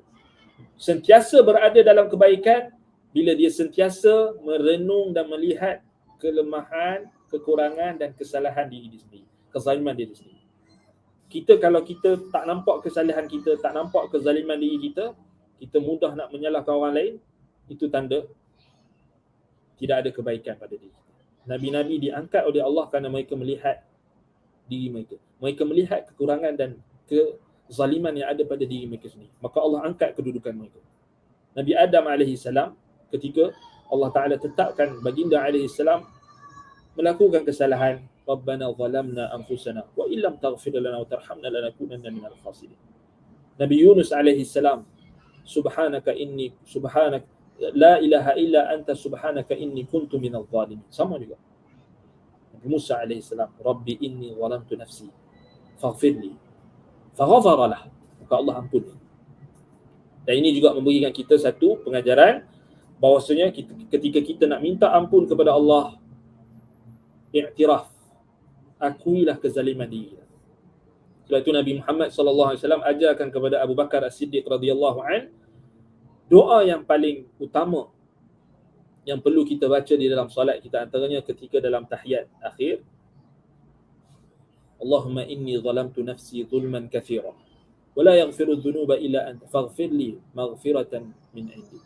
Speaker 1: sentiasa berada dalam kebaikan bila dia sentiasa merenung dan melihat kelemahan, kekurangan dan kesalahan diri dia sendiri, kezaliman diri sendiri. Kita kalau kita tak nampak kesalahan kita, tak nampak kezaliman diri kita, kita mudah nak menyalahkan orang lain, itu tanda tidak ada kebaikan pada diri kita. Nabi-Nabi diangkat oleh Allah kerana mereka melihat diri mereka. Mereka melihat kekurangan dan kezaliman yang ada pada diri mereka sendiri. Maka Allah angkat kedudukan mereka. Nabi Adam AS, ketika Allah Ta'ala tetapkan baginda AS melakukan kesalahan, Rabbana zalamna anfusana wa illam taghfir lana wa tarhamna lanakunanna minal khasirin. Nabi Yunus alaihi salam, subhanaka la ilaha illa anta subhanaka inni kuntu minal zalimin. Sama juga. Nabi Musa alaihi salam, Rabbi inni zalamtu nafsi faghfirli faghfara lah, maka Allah ampuni. Dan ini juga memberikan kita satu pengajaran bahawasanya ketika kita nak minta ampun kepada Allah, i'tiraf, akuilah kezaliman diri. Sebab itu Nabi Muhammad sallallahu alaihi wasallam ajarkan kepada Abu Bakar As-Siddiq radhiyallahu an, doa yang paling utama yang perlu kita baca di dalam solat kita, antaranya ketika dalam tahiyat akhir, Allahumma inni zalamtu nafsi zulman katsira wa la yaghfiru dhunuba illa anta faghfir li maghfiratan min 'indik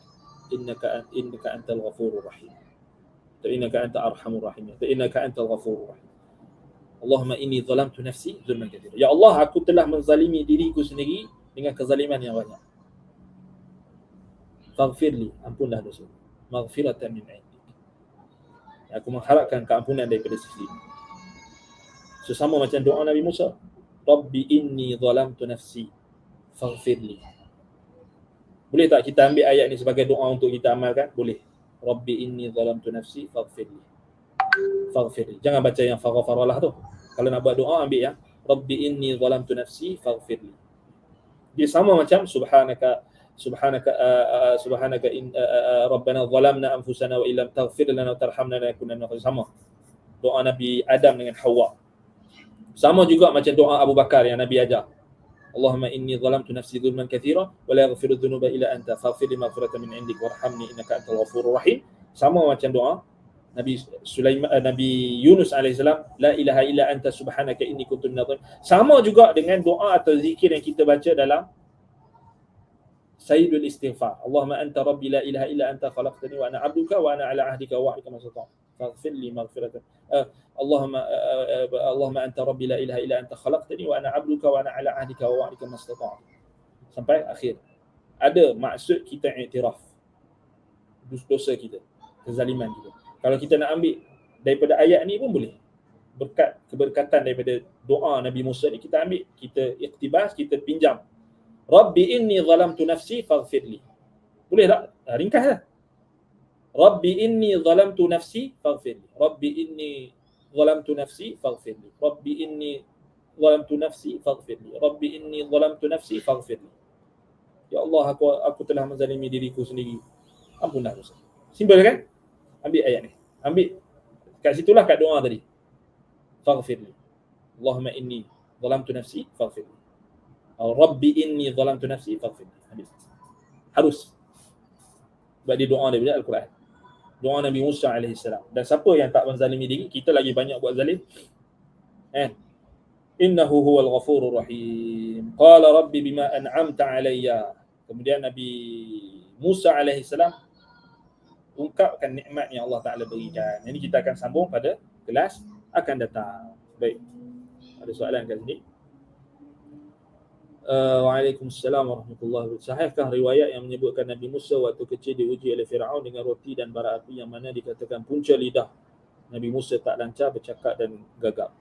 Speaker 1: innaka antal ghafurur rahim. Innaka anta arhamur rahim. Innaka antal ghafurur rahim. Allahumma inni zalamtu nafsi zulman katsira. Ya Allah, aku telah menzalimi diriku sendiri dengan kezaliman yang banyak. Faghfirli, ampunlah dosa. Maghfiratan min 'indik. Aku mengharapkan keampunan daripada sisi. Sesama macam doa Nabi Musa. Rabbi inni zalamtu nafsi faghfirli. Boleh tak kita ambil ayat ni sebagai doa untuk kita amalkan? Boleh. Rabbi inni zalamtu nafsi faghfirli. Faghfirli. Jangan baca yang faghfaralah tu. Kalau nak buat doa, ambil yang Rabbi inni zalamtu nafsi faghfirli. Dia sama macam subhanaka rabbana zalamna anfusana wa illam taghfir lana wa tarhamna lanakunanna minal khasirin. Sama doa Nabi Adam dengan Hawa. Sama juga macam doa Abu Bakar yang Nabi ajar. Allahumma inni zalamtu nafsi zulman katsira wa la yaghfiru dhunuba illa anta faghfir li maghfiratan min 'indik warhamni innaka antal ghafurur rahim. Sama macam doa Nabi Yunus alaihissalam, la ilaha illa anta subhanaka inni kuntu minadh dhalimin. Sama juga dengan doa atau zikir yang kita baca dalam Sayyidul Istighfar. Allahumma anta rabbi la ilaha illa anta khalaqtani wa ana 'abduka wa ana 'ala 'ahdika wa wa'dika mastata'tu. Faghfir li maghfiratan. Allahumma anta rabbi la ilaha illa anta khalaqtani wa ana 'abduka wa ana 'ala 'ahdika wa wa'dika mastata'tu. Sampai akhir. Ada maksud kita iktiraf dosa kita, kezaliman kita. Kalau kita nak ambil daripada ayat ni pun boleh. Keberkatan daripada doa Nabi Musa ni kita ambil, kita iktibas, kita pinjam Rabbi inni zalamtu nafsi faghfirli. Boleh tak? Ringkas lah. Rabbi inni zalamtu nafsi faghfirli. Rabbi inni zalamtu nafsi faghfirli. Rabbi inni zalamtu nafsi faghfirli. Rabbi inni zalamtu nafsi faghfirli. Ya Allah, aku telah menzalimi diriku sendiri. Ampunlah dosa. Simple kan? Ambil ayat ni. Ambil kat situlah kat doa tadi. Faghfirli. Allahumma inni zalamtu nafsi faghfirli. Rabbi inni zalamtu nafsi faghfirli. Habis. Harus. Sebab dia doa daripada Al-Quran. Doa Nabi Musa AS. Dan siapa yang tak menzalimi diri, kita lagi banyak buat zalim. Innahu huwal ghafurur rahim. Qala rabbi bima an'amta alayya. Kemudian Nabi Musa AS ungkapkan nikmat yang Allah Ta'ala berikan. Ini kita akan sambung pada kelas akan datang. Baik. Ada soalan kat sini? Waalaikumsalam warahmatullahi wabarakatuh. Sahihkah riwayat yang menyebutkan Nabi Musa waktu kecil diuji oleh Firaun dengan roti dan bara api yang mana dikatakan punca lidah Nabi Musa tak lancar bercakap dan gagap?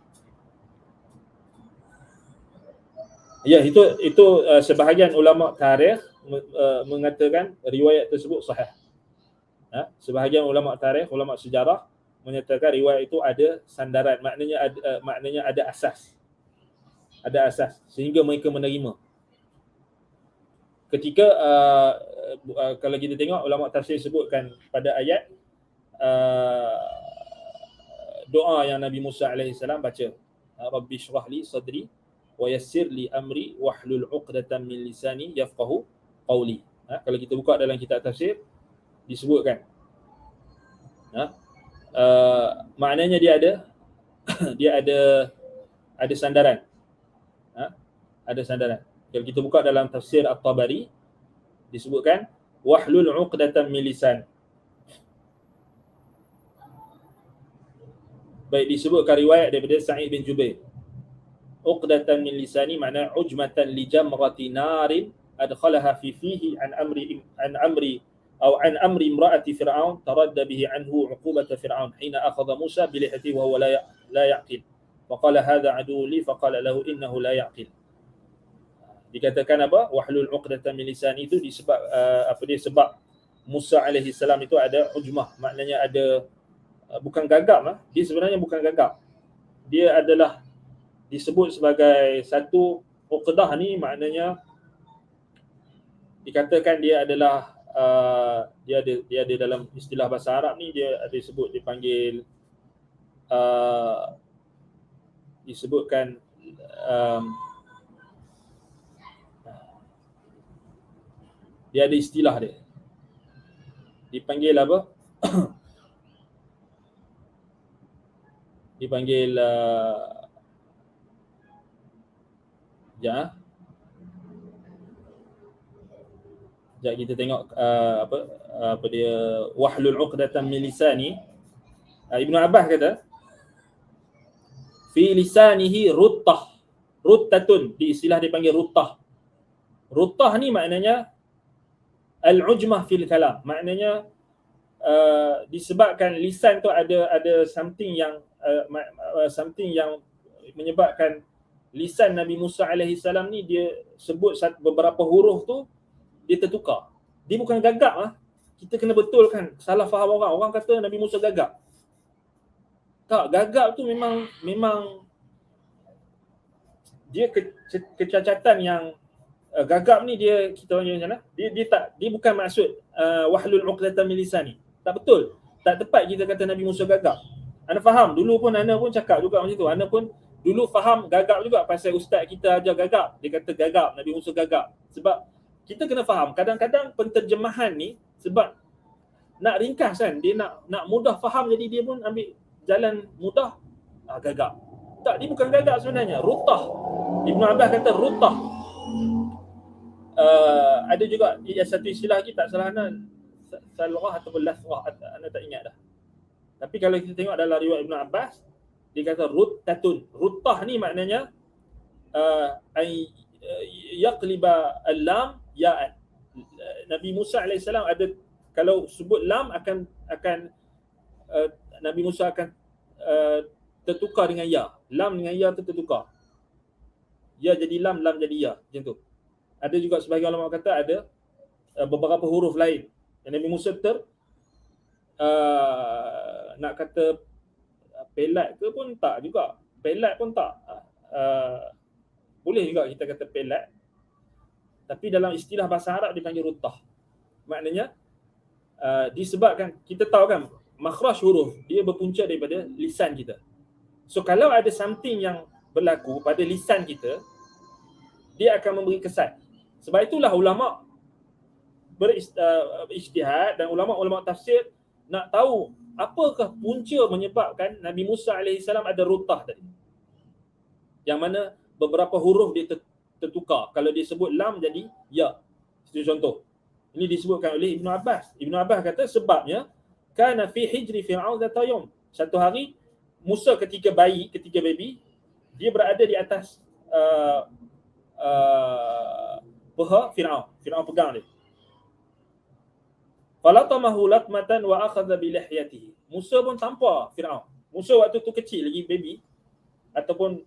Speaker 1: Ya, itu sebahagian ulama tarikh mengatakan riwayat tersebut sahih. Sebahagian ulama tarikh, ulama sejarah menyatakan riwayat itu ada sandaran, maknanya ada asas. Ada asas sehingga mereka menerima. Ketika kalau kita tengok ulama tafsir sebutkan pada ayat doa yang Nabi Musa AS baca, Rabbi shrah li sadri wa yassir li amri wahlul 'uqdatam min lisani yafqahu qawli. Kalau kita buka dalam kitab tafsir disebutkan maknanya dia ada sandaran. Ada sandaran. Kalau kita buka dalam tafsir At-Tabari disebutkan wahlul 'uqdatam min lisan. Baik, disebutkan riwayat daripada Sa'id bin Jubair. Uqdatan min lisani makna ujmatan li jamrati narin adkhalaha fi fihi an amri imra'ati fir'aun taradda bihi anhu 'uqubata fir'aun hina akhadha Musa bi lihiyatihi wa huwa la ya'qil. Faqala hadha aduwwun li faqala lahu innahu la ya'qil. Dikatakan apa? Wahlul 'uqdatan min lisani itu disebab sebab Musa alaihi salam itu ada ujmah, maknanya ada bukan gagap dia sebenarnya bukan gagap. Dia adalah disebut sebagai satu uqdah ni, maknanya dikatakan dia adalah dia ada dalam istilah bahasa Arab ni dia ada disebut dipanggil disebutkan dia ada istilah dia. Dipanggil apa? Dipanggil Sekejap kita tengok apa dia wahlul 'uqdatan min lisani. Ibnu Abbas kata fi lisanihi ruttatun, di istilah dipanggil ruttah. Ruttah ni maknanya al-ujmah fil kalam, maknanya disebabkan lisan tu ada something yang menyebabkan lisan Nabi Musa alaihi salam ni dia sebut beberapa huruf tu dia tertukar. Dia bukan gagap Kita kena betulkan, salah faham orang. Orang kata Nabi Musa gagap. Tak, gagap tu memang dia kecacatan yang gagap ni dia kita panggil macam mana? Dia bukan maksud wahlul 'uqdatan min lisani. Tak betul. Tak tepat kita kata Nabi Musa gagap. Anda faham? Dulu pun Anda pun cakap juga macam tu. Anda pun dulu faham gagap juga pasal ustaz kita ajar gagap. Dia kata gagap, Nabi Musa gagap. Sebab kita kena faham, kadang-kadang penterjemahan ni sebab nak ringkas kan, dia nak mudah faham, jadi dia pun ambil jalan mudah, gagap. Tak, dia bukan gagap sebenarnya, rutah. Ibnu Abbas kata rutah. Ada juga satu istilah lagi, tak salah salghah ataupun lasghah, anda tak ingat dah. Tapi kalau kita tengok dalam riwayat Ibnu Abbas, dia kata ruttatun. Ruttah ni maknanya yaqliba al-lam ya'an. Nabi Musa AS ada, kalau sebut lam akan Nabi Musa akan tertukar dengan ya. Lam dengan ya tu tertukar. Ya jadi lam, lam jadi ya, macam tu. Ada juga sebahagian ulama kata ada beberapa huruf lain. Yang Nabi Musa nak kata pelat ke pun tak juga. Pelat pun tak. Boleh juga kita kata pelat. Tapi dalam istilah bahasa Arab dipanggil rutah. Maknanya disebabkan kita tahu kan makhraj huruf dia berpunca daripada lisan kita. So kalau ada something yang berlaku pada lisan kita, dia akan memberi kesan. Sebab itulah ulama berijtihad dan ulama-ulama tafsir nak tahu apakah punca menyebabkan Nabi Musa AS ada rutah tadi. Yang mana beberapa huruf dia tertukar. Kalau dia sebut lam jadi ya. Itu contoh. Ini disebutkan oleh Ibn Abbas. Ibn Abbas kata sebabnya kana fi hijri Fir'aun dzata yaum. Satu hari Musa ketika baby, dia berada di atas peha Fir'aun. Fir'aun pegang dia. Falatamahu latmatan wa akhadha bi lihyatihi. Musa pun tampar Fir'aun. Musa waktu tu kecil lagi baby ataupun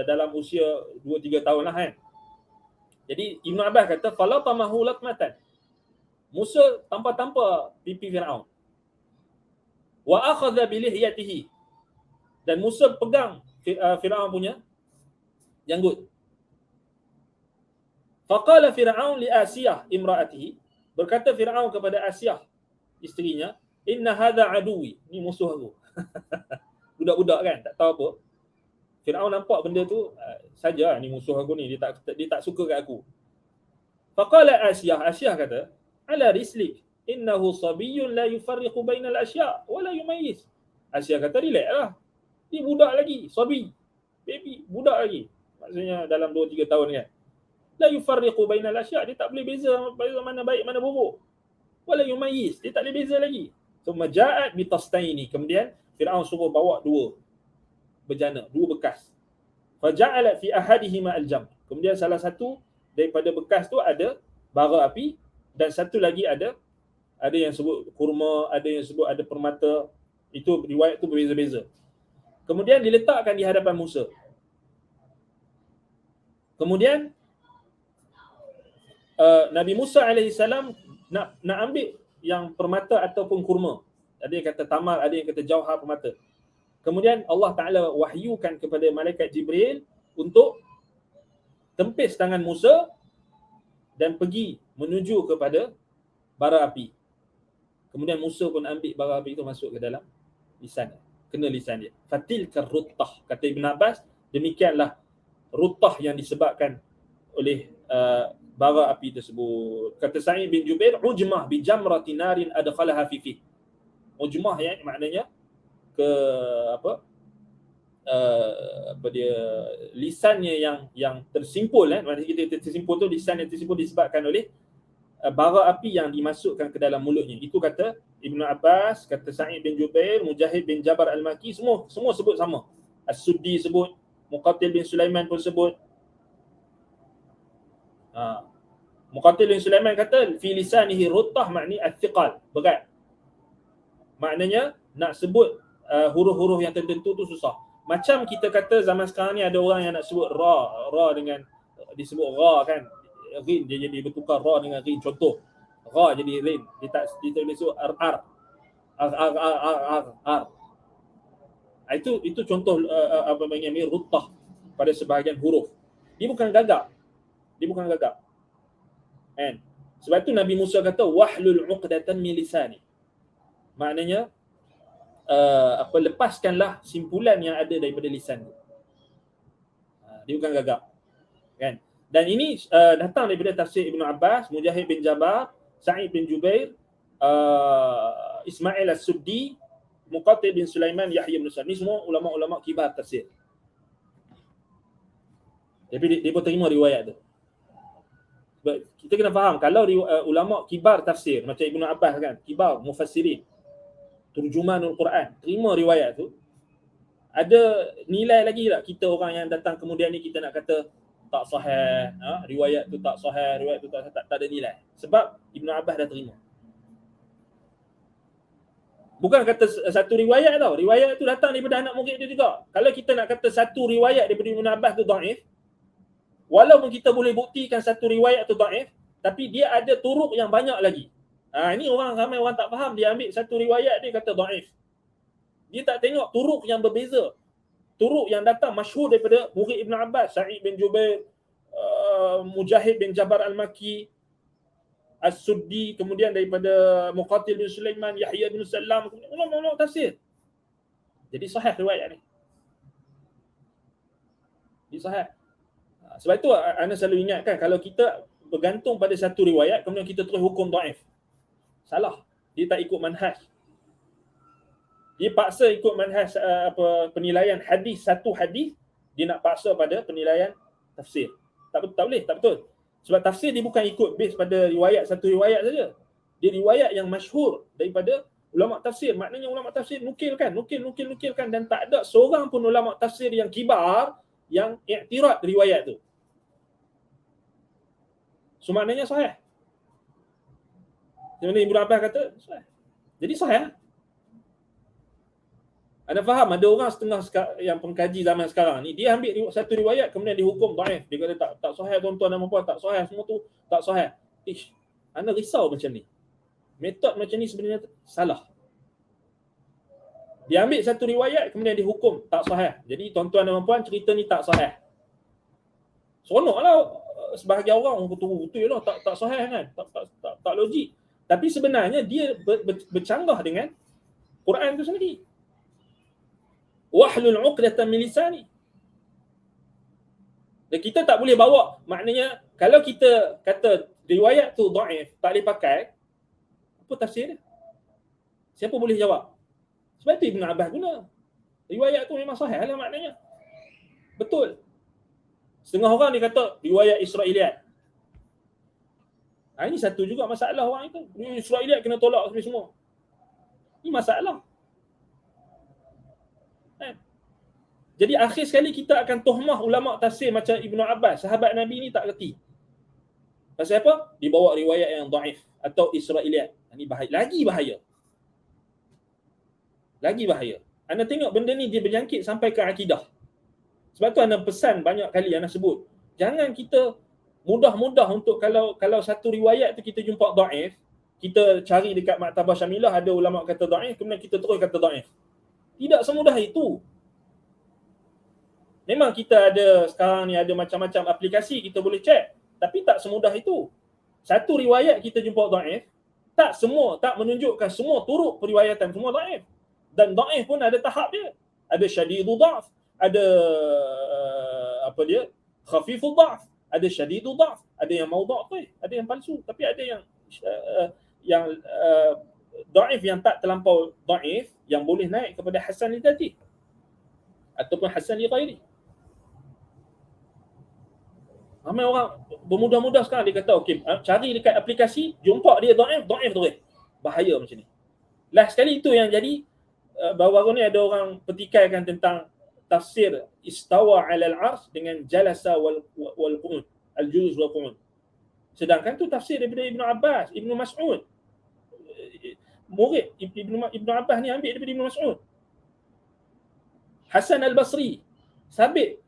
Speaker 1: dalam usia 2-3 tahun lah kan. Jadi Ibn Abbas kata falatamahu latmatan. Musa tampar pipi Fir'aun. Wa akhadha bi lihyatihi. Dan Musa pegang Fir'aun punya janggut. Faqala Fir'aun li Asiyah imra'atihi. Berkata Fir'aun kepada Asiyah isterinya, inna hadha aduwi. Ni musuh aku. Budak-budak kan, tak tahu apa. Fir'aun nampak benda tu, saja ni musuh aku ni, dia tak suka kat aku. Faqala Asiyah kata, ala rislik, innahu sabiyyun la yufarriqu bainal asya' wa la yumayyiz. Asiyah kata, relax lah. Dia budak lagi, sabi. Baby, budak lagi. Maksudnya dalam 2-3 tahun kan. La yufarriqu bainal asya', dia tak boleh beza mana baik mana buruk. Wa la yumayyiz, dia tak boleh beza lagi. Thumma ja'at bi tastaini. Kemudian Fir'aun suruh bawa 2 bejana, 2 bekas. Faja'ala fi ahadihima al-jam. Kemudian salah satu daripada bekas tu ada bara api dan satu lagi ada yang sebut kurma, ada yang sebut ada permata. Itu riwayat tu berbeza-beza. Kemudian diletakkan di hadapan Musa. Kemudian Nabi Musa AS nak ambil yang permata ataupun kurma. Ada yang kata tamar, ada yang kata jauhar permata. Kemudian Allah Ta'ala wahyukan kepada malaikat Jibril untuk tempis tangan Musa dan pergi menuju kepada bara api. Kemudian Musa pun ambil bara api itu masuk ke dalam lisan. Kena lisan dia. Fatilka ruttah. Kata Ibn Abbas, demikianlah ruttah yang disebabkan oleh bara api tersebut. Kata Sa'id bin Jubair, ujmah bi jamrati narin adkhalaha fi fi. Ujmah ya, maknanya lisannya yang tersimpul maksudnya kita tersimpul tu, lisan yang tersimpul disebabkan oleh bara api yang dimasukkan ke dalam mulutnya. Itu kata Ibn Abbas, kata Sa'id bin Jubair, Mujahid bin Jabar al-Maki, semua sebut sama. As-Suddi sebut, Muqatil bin Sulaiman pun sebut. Muqatil bin Sulaiman kata fi lisanihi ruttah, makni al-thiqal, berat. Maknanya nak sebut huruf-huruf yang tertentu tu susah. Macam kita kata zaman sekarang ni ada orang yang nak sebut ra dengan disebut ra kan. Rin dia jadi bertukar ra dengan rin. Contoh, ra jadi rin. Dia tak boleh sebut ar. Itu contoh apa panggil ruttah pada sebahagian huruf. Dia bukan gagap. Kan? Sebab tu Nabi Musa kata wahlul 'uqdatan min lisani. Maknanya lepaskanlah simpulan yang ada daripada lisan. Dia bukan gagap. Kan? Dan ini datang daripada tafsir Ibn Abbas, Mujahid bin Jabar, Sa'id bin Jubair, Ismail as-Suddi, Muqatil bin Sulaiman, Yahya bin Sa'id. Ini semua ulama-ulama kibar tafsir. Tapi dia pun terima riwayat tu. Sebab kita kena faham, kalau ulama kibar tafsir macam Ibn Abbas kan, kibar mufassirin, turjumanul Quran, terima riwayat tu, ada nilai lagi tak kita orang yang datang kemudian ni kita nak kata tak sahih, riwayat tu tak sahih, riwayat tu tak ada nilai. Sebab Ibn Abbas dah terima. Bukan kata satu riwayat tau, riwayat tu datang daripada anak murid dia juga. Kalau kita nak kata satu riwayat daripada Ibn Abbas tu dhaif, Walaupun kita boleh buktikan satu riwayat tu dhaif, tapi dia ada turuk yang banyak lagi. Ini ramai orang tak faham, dia ambil satu riwayat dia kata dhaif. Dia tak tengok turuk yang berbeza. Turuk yang datang masyhur daripada murid Ibn Abbas, Sa'id bin Jubair, Mujahid bin Jabar Al-Makki, As-Suddi, kemudian daripada Muqatil bin Sulaiman, Yahya bin Salam, ulama-ulama tafsir. Jadi sahih riwayat ni. Jadi sahih. Sebab itu anda selalu ingatkan, kalau kita bergantung pada satu riwayat kemudian kita terus hukum dhaif, salah. Dia tak ikut manhaj. Dia paksa ikut manhaj penilaian hadis, satu hadis dia nak paksa pada penilaian tafsir. Tak boleh, tak betul. Sebab tafsir dia bukan ikut base pada riwayat, satu riwayat saja. Dia riwayat yang masyhur daripada ulama tafsir. Maknanya ulama tafsir nukilkan dan tak ada seorang pun ulama tafsir yang kibar yang iktirad riwayat tu. So maknanya sahih. Macam mana Ibn Abbas kata, sahih. Jadi sahih. Anda faham, ada orang setengah yang pengkaji zaman sekarang ni, dia ambil satu riwayat kemudian dihukum dhaif. Dia kata tak sahih, tuan-tuan dan puan, tak sahih, semua tu tak sahih. Anda risau macam ni. Metod macam ni sebenarnya salah. Dia ambil satu riwayat kemudian dihukum tak sahih. Jadi tuan-tuan dan puan, cerita ni tak sahih. Seronoklah sebahagian orang betul-betul lah tak sahih kan. Tak logik. Tapi sebenarnya dia bercanggah dengan Quran tu sendiri. Wahlul 'uqdatan min lisani. Dan kita tak boleh bawa, maknanya kalau kita kata riwayat tu dhaif, tak boleh pakai, apa tafsir dia? Siapa boleh jawab? Sebab tu Ibn Abbas guna. Riwayat tu memang sahih lah maknanya. Betul. Setengah orang dia kata riwayat Israiliyat. Ini satu juga masalah orang itu. Israiliyat kena tolak semua. Ini masalah. Jadi akhir sekali kita akan tuhmah ulama tafsir macam Ibn Abbas, sahabat Nabi ni tak reti. Pasal apa? Dibawa riwayat yang dhaif atau Israiliyat. Ini bahaya. Lagi bahaya. Anda tengok benda ni dia berjangkit sampai ke akidah. Sebab tu anda pesan banyak kali anda sebut, jangan kita mudah-mudah untuk kalau satu riwayat tu kita jumpa dhaif, kita cari dekat Maktabah Syamilah ada ulama kata dhaif, kemudian kita terus kata dhaif. Tidak semudah itu. Memang kita ada sekarang ni ada macam-macam aplikasi kita boleh check, tapi tak semudah itu. Satu riwayat kita jumpa dhaif, tak menunjukkan semua turuk periwayatan semua dhaif. Dan dhaif pun ada tahap dia. Ada syadidul dha'f, ada khafiful dha'f, ada syadidul dha'f, ada yang maudhu', ada yang palsu, tapi ada yang dhaif yang tak terlampau dhaif yang boleh naik kepada hasan li dzati ataupun hasan li ghairi. Ramai orang bermudah-mudah sekarang dia kata okey, cari dekat aplikasi, jumpa dia dhaif terus. Bahaya macam ni. Last sekali itu yang jadi baru-baru ni ada orang petikaikan tentang tafsir istawa 'alal 'arsy dengan jalasa wal qu'ud, al-julus wal qu'ud. Sedangkan tu tafsir daripada Ibn Abbas, Ibn Mas'ud. Murid Ibn Abbas ni ambil daripada Ibn Mas'ud. Hasan al-Basri sabit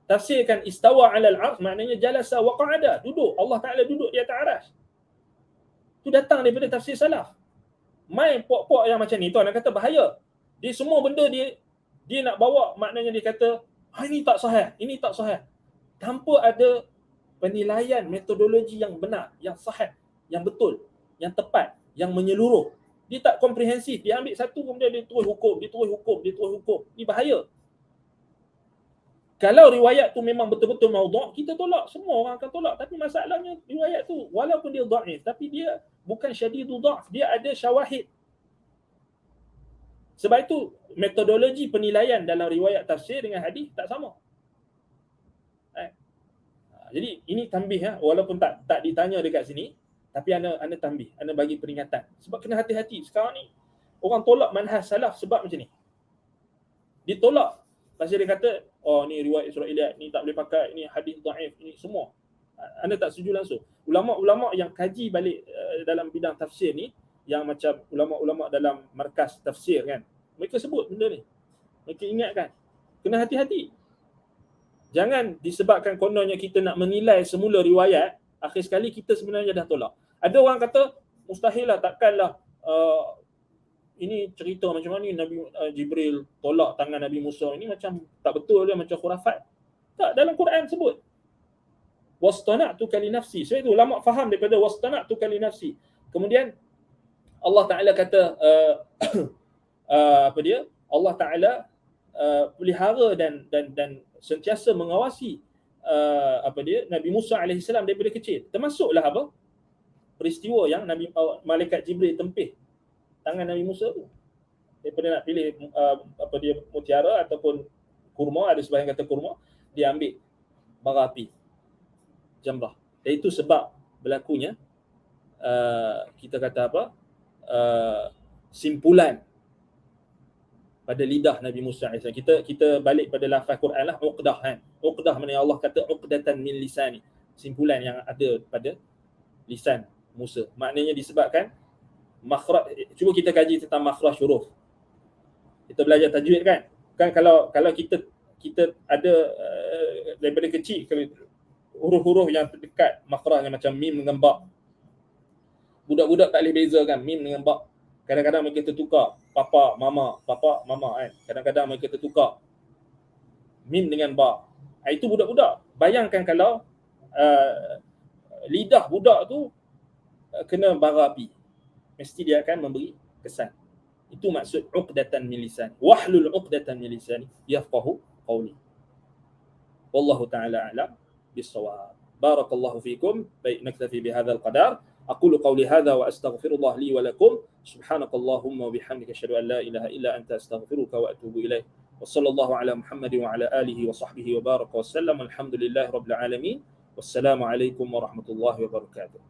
Speaker 1: tafsirkan istawa 'alal 'arsy maknanya jalasa wa qa'ada, duduk. Allah Taala duduk di atas arasy. Tu datang daripada tafsir salaf. Main pok-pok yang macam ni tu nak kata bahaya. Dia semua benda dia nak bawa, maknanya dia kata ini tak sahih, tanpa ada penilaian metodologi yang benar, yang sahih, yang betul, yang tepat, yang menyeluruh. Dia tak komprehensif, dia ambil satu kemudian dia terus hukum. Ini bahaya. Kalau riwayat tu memang betul-betul maudhu', kita tolak, semua orang akan tolak. Tapi masalahnya riwayat tu walaupun dia dhaif, tapi dia bukan syadidul dha'f, dia ada syawahid. Sebab itu metodologi penilaian dalam riwayat tafsir dengan hadis tak sama. Jadi ini tanbih, walaupun tak ditanya dekat sini, tapi anda tanbih, anda bagi peringatan. Sebab kena hati-hati sekarang ni. Orang tolak manhaj salaf sebab macam ni. Ditolak pasal dia kata, ni riwayat Israiliyat, ni tak boleh pakai, ni hadis dhaif, ni semua. Anda tak setuju langsung. Ulama-ulama yang kaji balik dalam bidang tafsir ni, yang macam ulama-ulama dalam markas tafsir kan, mereka sebut benda ni. Mereka ingatkan, kena hati-hati. Jangan disebabkan kononnya kita nak menilai semula riwayat, akhir sekali kita sebenarnya dah tolak. Ada orang kata mustahil lah, takkanlah ini cerita macam mana Nabi Jibril tolak tangan Nabi Musa, ini macam tak betul dia, macam khurafat. Tak, dalam Quran sebut wastana'tuka li nafsi. Sebab itu ulama faham daripada wastana'tuka li nafsi. Kemudian Allah Taala kata apa dia? Allah Taala pelihara dan sentiasa mengawasi apa dia Nabi Musa alaihissalam daripada kecil. Termasuklah apa? Peristiwa yang Nabi malaikat Jibril tempih tangan Nabi Musa tu. Daripada nak pilih apa dia mutiara ataupun kurma, ada sebahagian kata kurma, dia ambil bara api jamrah. Dan itu sebab berlakunya kita kata apa? Simpulan pada lidah Nabi Musa AS. Kita balik pada lafaz Quran lah, uqdah kan. Uqdah maknanya Allah kata uqdatan min lisani. Simpulan yang ada pada lisan Musa. Maknanya disebabkan makhraj. Cuba kita kaji tentang makhraj huruf. Kita belajar tajwid kan. Kan kalau kita ada daripada kecil, huruf-huruf yang terdekat makhrajnya macam mim dengan ba. Budak-budak tak boleh bezakan mim dengan ba. Kadang-kadang mereka tertukar papa mama kan. Kadang-kadang mereka tertukar mim dengan ba. Itu budak-budak. Bayangkan kalau lidah budak tu kena bara api, mesti dia akan memberi kesan. Itu maksud uqdatan min lisan. Wahlul uqdatan min lisani yafqahu qawli. Wallahu ta'ala a'lam bis-shawab. Barakallahu fikum. Baik, naktafi bihadzal qadar. أقول قولي هذا وأستغفر الله لي ولكم. سبحانك اللهم وبحمدك أشهد أن لا إله إلا أنت أستغفرك وأتوب إليك. وصلى الله على محمد وعلى آله وصحبه وبارك وسلم. الحمد لله رب العالمين. والسلام عليكم ورحمة الله وبركاته.